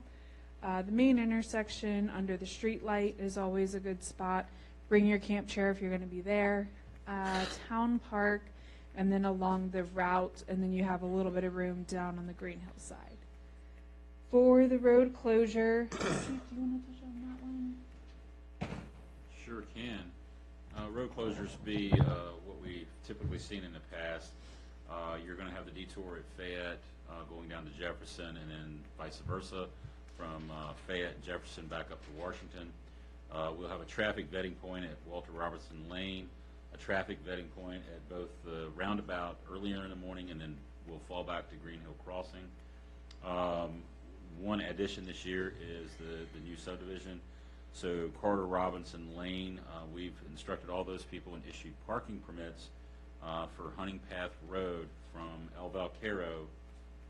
The main intersection under the street light is always a good spot. Bring your camp chair if you're going to be there. Town park, and then along the route, and then you have a little bit of room down on the Green Hill side. For the road closure, Chief, do you want to touch on that one? Sure can. Road closures be what we've typically seen in the past. You're going to have the detour at Fayette going down to Jefferson, and then vice versa from Fayette, Jefferson back up to Washington. We'll have a traffic vetting point at Walter Robertson Lane, a traffic vetting point at both the roundabout earlier in the morning, and then we'll fall back to Green Hill Crossing. One addition this year is the new subdivision. So Carter Robinson Lane, we've instructed all those people and issued parking permits for Hunting Path Road from El Valquero,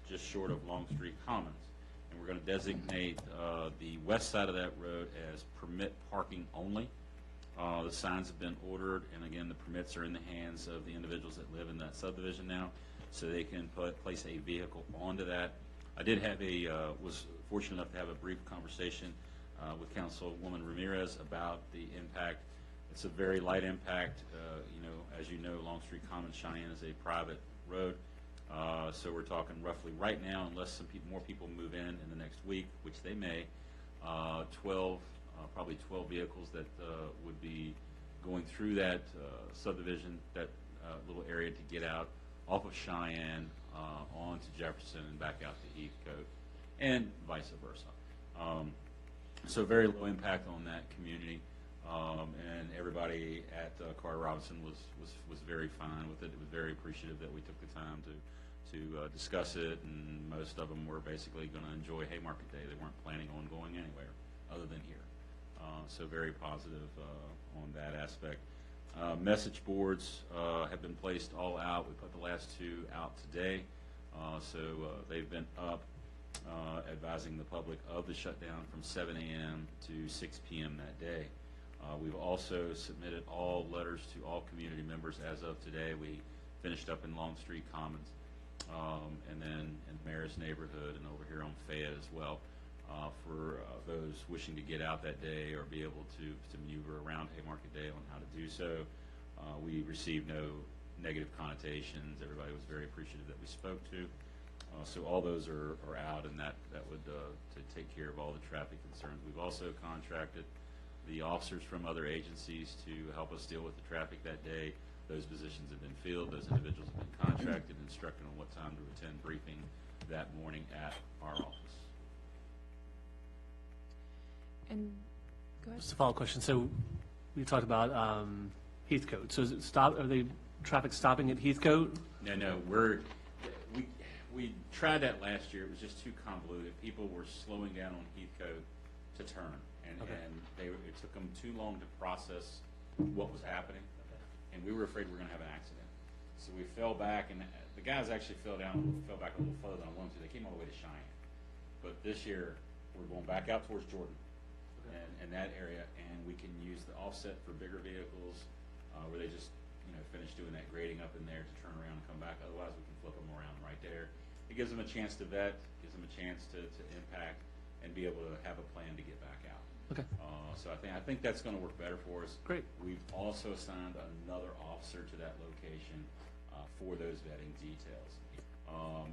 just short of Longstreet Commons. And we're going to designate the west side of that road as permit parking only. The signs have been ordered, and again, the permits are in the hands of the individuals that live in that subdivision now, so they can place a vehicle onto that. I did have was fortunate enough to have a brief conversation with Councilwoman Ramirez about the impact. It's a very light impact. As you know, Longstreet Commons Cheyenne is a private road. So we're talking roughly right now, unless more people move in the next week, which they may, probably 12 vehicles that would be going through that subdivision, that little area to get out off of Cheyenne onto Jefferson and back out to Heathcote, and vice versa. So very low impact on that community, and everybody at Carter Robinson was very fine with it. It was very appreciative that we took the time to discuss it, and most of them were basically going to enjoy Haymarket Day. They weren't planning on going anywhere other than here. So very positive on that aspect. Message boards have been placed all out. We put the last two out today. So they've been up advising the public of the shutdown from 7 a.m. to 6 p.m. that day. We've also submitted all letters to all community members as of today. We finished up in Longstreet Commons, and then in the Mayor's neighborhood and over here on Fayette as well, for those wishing to get out that day or be able to maneuver around Haymarket Day on how to do so. We received no negative connotations. Everybody was very appreciative that we spoke to. So all those are out, and that would to take care of all the traffic concerns. We've also contracted the officers from other agencies to help us deal with the traffic that day. Those positions have been filled. Those individuals have been contracted and instructed on what time to attend briefing that morning at our office. And go ahead. Just a follow-up question. So we talked about Heathcote. So is it are they traffic stopping at Heathcote? No, we tried that last year. It was just too convoluted. People were slowing down on Heathcote to turn, and it took them too long to process what was happening, and we were afraid we were going to have an accident. So we fell back, and the guys actually fell back a little further than I wanted to. They came all the way to Cheyenne, but this year we're going back out towards Jordan and that area, and we can use the offset for bigger vehicles where they just finish doing that grading up in there to turn around and come back. Otherwise, we can flip them around right there. It gives them a chance to vet, gives them a chance to impact, and be able to have a plan to get back out. Okay. So I think that's going to work better for us. Great. We've also assigned another officer to that location for those vetting details.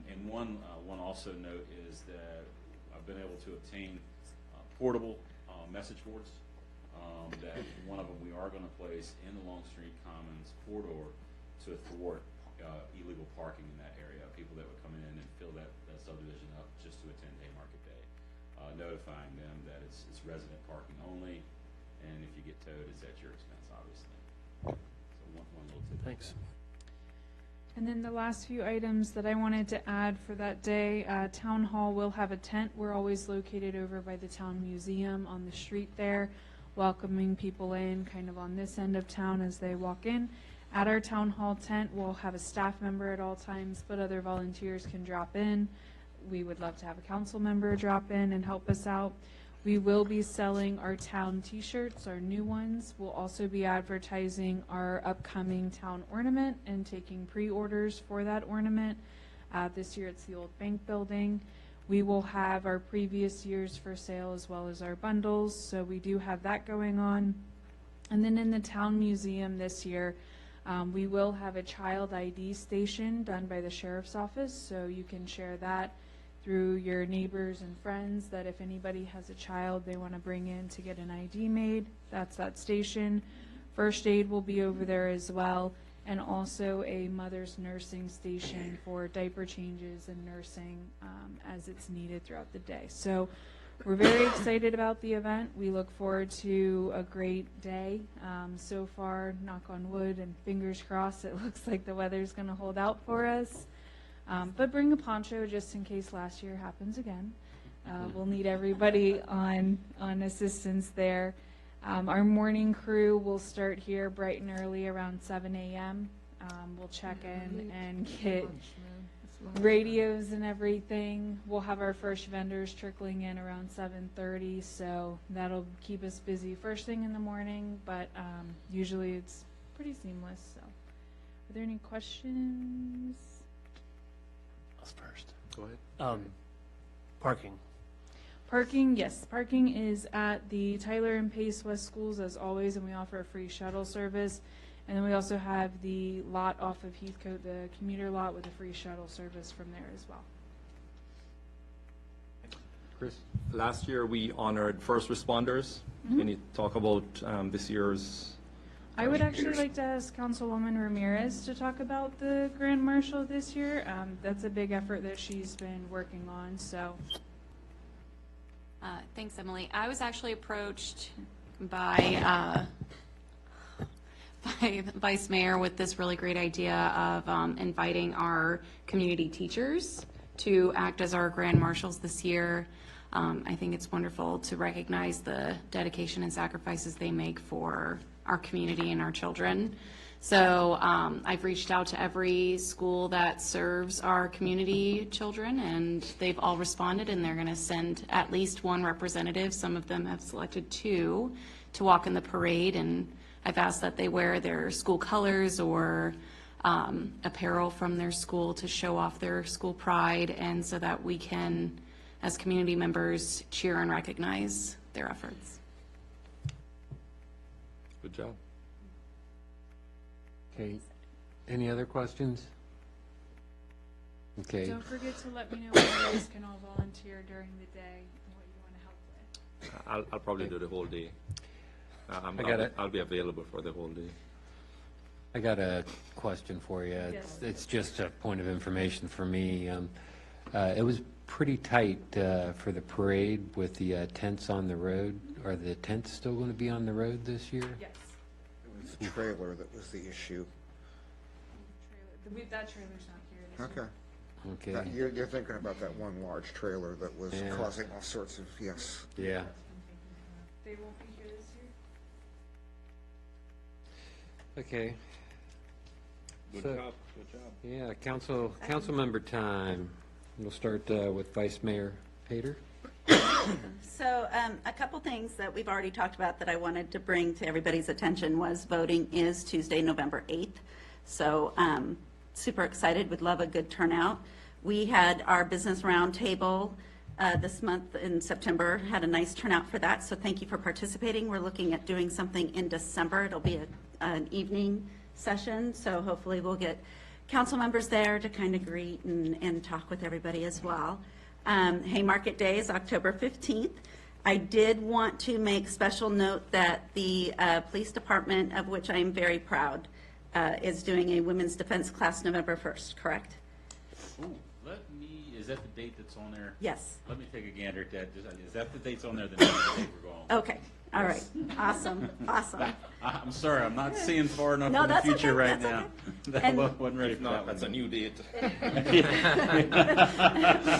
And one also note is that I've been able to obtain portable message boards. That one of them we are going to place in the Longstreet Commons corridor to thwart illegal parking in that area. People that would come in and fill that subdivision up just to attend Haymarket Day, notifying them that it's resident parking only, and if you get towed, it's at your expense, obviously. So one little tip. Thanks. And then the last few items that I wanted to add for that day, Town Hall will have a tent. We're always located over by the Town Museum on the street there, welcoming people in kind of on this end of town as they walk in. At our Town Hall tent, we'll have a staff member at all times, but other volunteers can drop in. We would love to have a council member drop in and help us out. We will be selling our town t-shirts, our new ones. We'll also be advertising our upcoming town ornament and taking pre-orders for that ornament. This year it's the old bank building. We will have our previous years for sale as well as our bundles, so we do have that going on. And then in the town museum this year, we will have a child ID station done by the sheriff's office, so you can share that through your neighbors and friends, that if anybody has a child they want to bring in to get an ID made, that's that station. First aid will be over there as well, and also a mother's nursing station for diaper changes and nursing as it's needed throughout the day. So we're very excited about the event. We look forward to a great day. So far, knock on wood and fingers crossed, it looks like the weather's going to hold out for us. But bring a poncho just in case last year happens again. We'll need everybody on assistance there. Our morning crew will start here bright and early around 7 a.m. We'll check in and get radios and everything. We'll have our first vendors trickling in around 7:30, so that'll keep us busy first thing in the morning, but usually it's pretty seamless. So, are there any questions? Us first. Go ahead. Parking. Parking, yes, parking is at the Tyler and Pace West schools as always, and we offer a free shuttle service. And then we also have the lot off of Heathcote, the commuter lot, with a free shuttle service from there as well. Chris? Last year, we honored first responders. Can you talk about this year's? I would actually like to ask Councilwoman Ramirez to talk about the Grand Marshal this year. That's a big effort that she's been working on, so. Thanks, Emily. I was actually approached by Vice Mayor with this really great idea of inviting our community teachers to act as our Grand Marshals this year. I think it's wonderful to recognize the dedication and sacrifices they make for our community and our children. So I've reached out to every school that serves our community children, and they've all responded, and they're going to send at least one representative. Some of them have selected 2 to walk in the parade, and I've asked that they wear their school colors or apparel from their school to show off their school pride, and so that we can, as community members, cheer and recognize their efforts. Good job. Okay. Any other questions? Okay. Don't forget to let me know when you guys can all volunteer during the day and what you want to help with. I'll probably do the whole day. I'll be available for the whole day. I got a question for you. Yes. It's just a point of information for me. It was pretty tight for the parade with the tents on the road. Are the tents still going to be on the road this year? Yes. It was the trailer that was the issue. That trailer's not here this year. Okay. Okay. You're thinking about that one large trailer that was Yeah. causing all sorts of, yes. Yeah. They won't be here this year? Okay. Good So- job, good job. Yeah, council member time. We'll start with Vice Mayor Pater. So a couple things that we've already talked about that I wanted to bring to everybody's attention was voting is Tuesday, November 8th. So super excited, would love a good turnout. We had our business roundtable this month in September, had a nice turnout for that, so thank you for participating. We're looking at doing something in December. It'll be an evening session, so hopefully we'll get council members there to kind of greet and talk with everybody as well. Haymarket Day is October 15th. I did want to make special note that the police department, of which I am very proud, is doing a women's defense class November 1st, correct? Ooh, is that the date that's on there? Yes. Let me take a gander at that. Is that the date's on there, the next date we're going? Okay, all right, awesome, awesome. I'm sorry, I'm not seeing far enough No, in the that's future okay, right that's now. okay. That And- wasn't ready If for not, that that's a one. new date.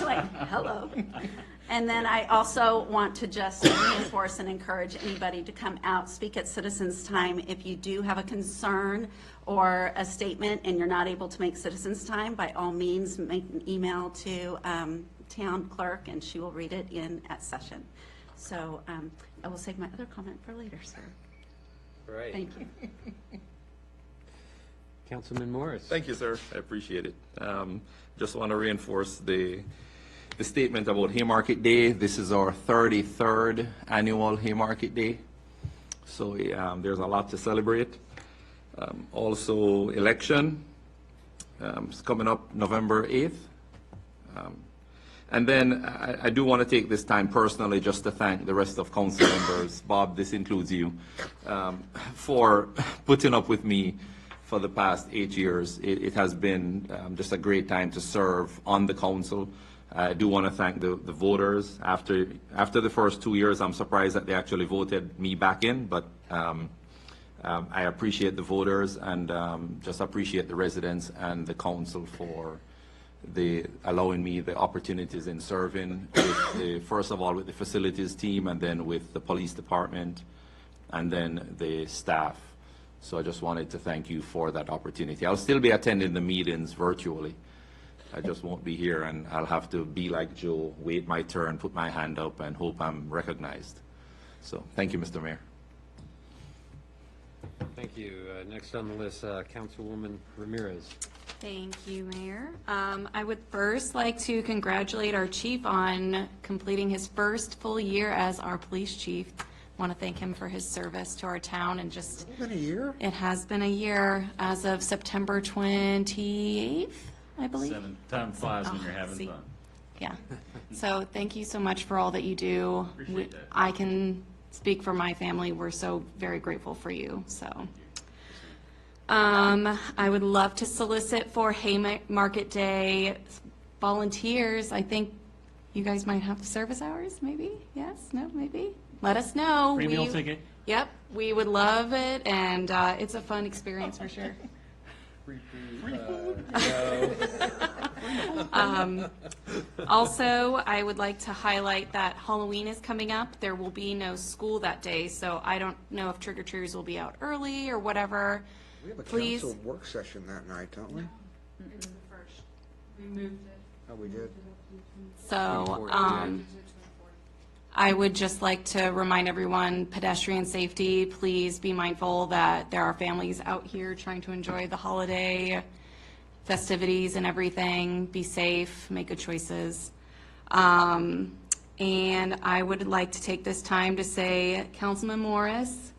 Like, hello. And then I also want to just reinforce and encourage anybody to come out, speak at Citizens Time. If you do have a concern or a statement and you're not able to make Citizens Time, by all means, make an email to town clerk and she will read it in at session. So I will save my other comment for later, sir. Right. Thank you. Councilman Morris. Thank you, sir. I appreciate it. Just want to reinforce the statement about Haymarket Day. This is our 33rd annual Haymarket Day. So there's a lot to celebrate. Also, election is coming up November 8th. And then I do want to take this time personally just to thank the rest of council members, Bob, this includes you, for putting up with me for the past 8 years. It has been just a great time to serve on the council. I do want to thank the voters. After the first 2 years, I'm surprised that they actually voted me back in, but I appreciate the voters and just appreciate the residents and the council for allowing me the opportunities in serving, first of all with the facilities team, and then with the police department, and then the staff. So I just wanted to thank you for that opportunity. I'll still be attending the meetings virtually. I just won't be here, and I'll have to be like Joe, wait my turn, put my hand up, and hope I'm recognized. So thank you, Mr. Mayor. Thank you. Next on the list, Councilwoman Ramirez. Thank you, Mayor. I would first like to congratulate our chief on completing his first full year as our police chief. Want to thank him for his service to our town and just. It's been a year? It has been a year as of September 28th, I believe. Time flies when you're Oh, having see. fun. Yeah. So thank you so much for all that you do. Appreciate that. I can speak for my family. We're so very grateful for you. So, I would love to solicit for Haymarket Day volunteers. I think you guys might have service hours, maybe? Yes? No? Maybe? Let us know. Free meal ticket. Yep. We would love it, and it's a fun experience for sure. Also, I would like to highlight that Halloween is coming up. There will be no school that day, so I don't know if trick-or-treaters will be out early or whatever. We have a Please. council work session that night, don't we? It's the first. We moved it. Oh, we did? So, I would just like to remind everyone, pedestrian safety, please be mindful that there are families out here trying to enjoy the holiday festivities and everything. Be safe, make good choices. And I would like to take this time to say, Councilman Morris,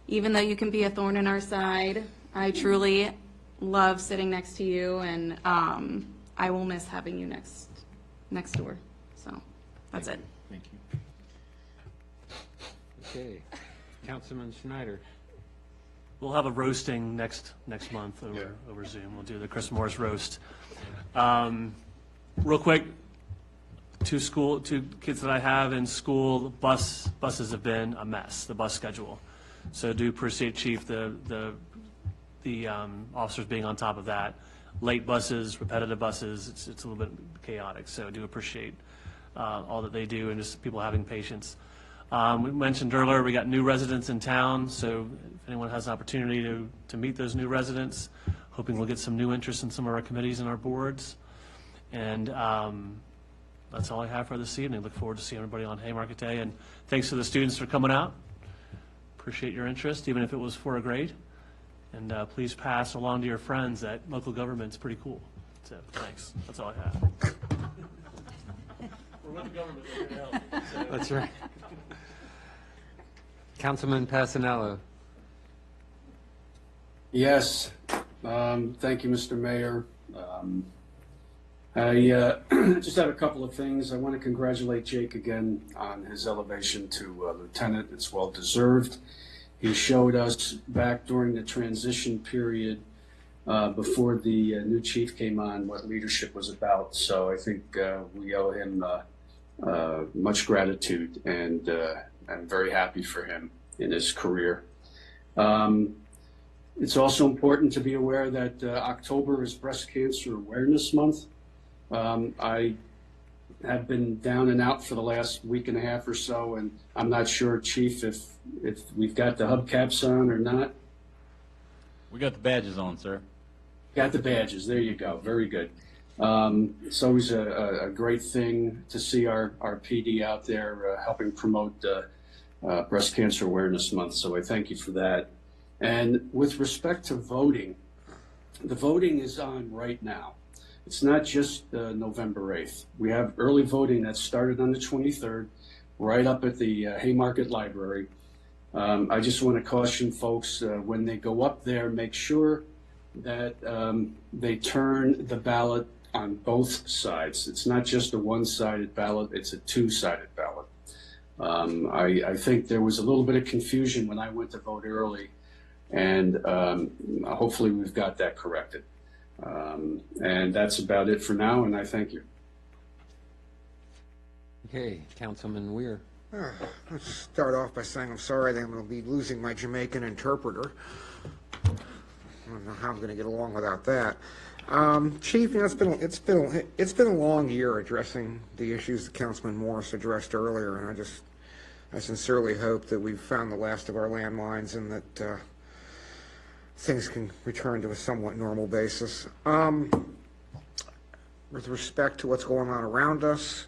even though you can be a thorn in our side, I truly love sitting next to you, and I will miss having you next door. So, that's it. Thank you. Okay. Councilman Schneider. We'll have a roasting next month over Zoom. We'll do the Chris Morris roast. Real quick, two kids that I have in school, buses have been a mess, the bus schedule. So do appreciate, Chief, the officers being on top of that. Late buses, repetitive buses, it's a little bit chaotic. So do appreciate all that they do and just people having patience. We mentioned earlier we got new residents in town, so if anyone has an opportunity to meet those new residents, hoping we'll get some new interest in some of our committees and our boards. And that's all I have for this evening. Look forward to seeing everybody on Haymarket Day, and thanks to the students for coming out. Appreciate your interest, even if it was for a grade. And please pass along to your friends that local government's pretty cool. So thanks. That's all I have. We're with the government. We're here to help, so. That's right. Councilman Passanello. Yes, thank you, Mr. Mayor. I just have a couple of things. I want to congratulate Jake again on his elevation to lieutenant. It's well deserved. He showed us back during the transition period before the new chief came on what leadership was about. So I think we owe him much gratitude, and I'm very happy for him in his career. It's also important to be aware that October is Breast Cancer Awareness Month. I have been down and out for the last week and a half or so, and I'm not sure, Chief, if we've got the hubcaps on or not. We got the badges on, sir. Got the badges. There you go. Very good. It's always a great thing to see our PD out there helping promote Breast Cancer Awareness Month, so I thank you for that. And with respect to voting, the voting is on right now. It's not just November 8th. We have early voting that started on the 23rd, right up at the Haymarket Library. I just want to caution folks, when they go up there, make sure that they turn the ballot on both sides. It's not just a one-sided ballot, it's a two-sided ballot. I think there was a little bit of confusion when I went to vote early, and hopefully we've got that corrected. And that's about it for now, and I thank you. Okay, Councilman Weir. Let's start off by saying I'm sorry that I'm going to be losing my Jamaican interpreter. I don't know how I'm going to get along without that. Chief, you know, it's been a long year addressing the issues that Councilman Morris addressed earlier, and I sincerely hope that we've found the last of our landmines and that things can return to a somewhat normal basis. With respect to what's going on around us,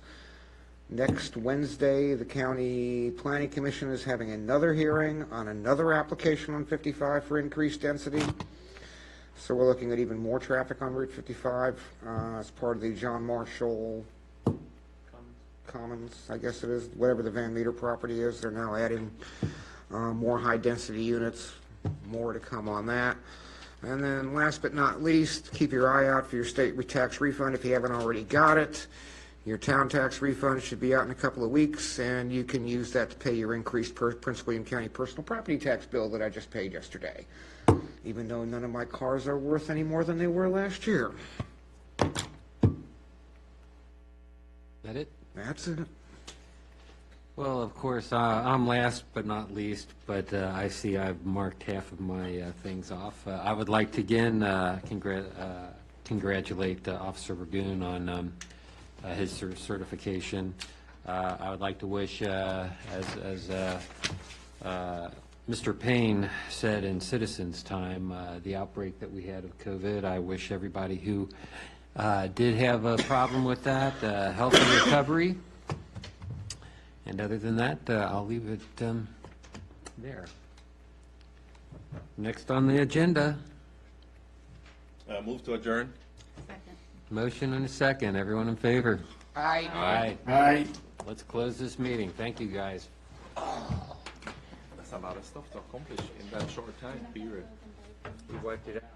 next Wednesday, the County Planning Commission is having another hearing on another application on 55 for increased density. So we're looking at even more traffic on Route 55 as part of the John Marshall Commons, I guess it is, whatever the Van Meter property is. They're now adding more high-density units, more to come on that. And then last but not least, keep your eye out for your state tax refund if you haven't already got it. Your town tax refund should be out in a couple of weeks, and you can use that to pay your increased Prince William County personal property tax bill that I just paid yesterday, even though none of my cars are worth any more than they were last year. That it? That's it. Well, of course, I'm last but not least, but I see I've marked half of my things off. I would like to again congratulate Officer Ragoon on his certification. I would like to wish, as Mr. Payne said in Citizens Time, the outbreak that we had of COVID, I wish everybody who did have a problem with that health and recovery. And other than that, I'll leave it there. Next on the agenda, Move to adjourn. motion and a second. Everyone in favor? Aye. Aye. Aye. Let's close this meeting. Thank you, guys. That's a lot of stuff to accomplish in that short time period. We wiped it out.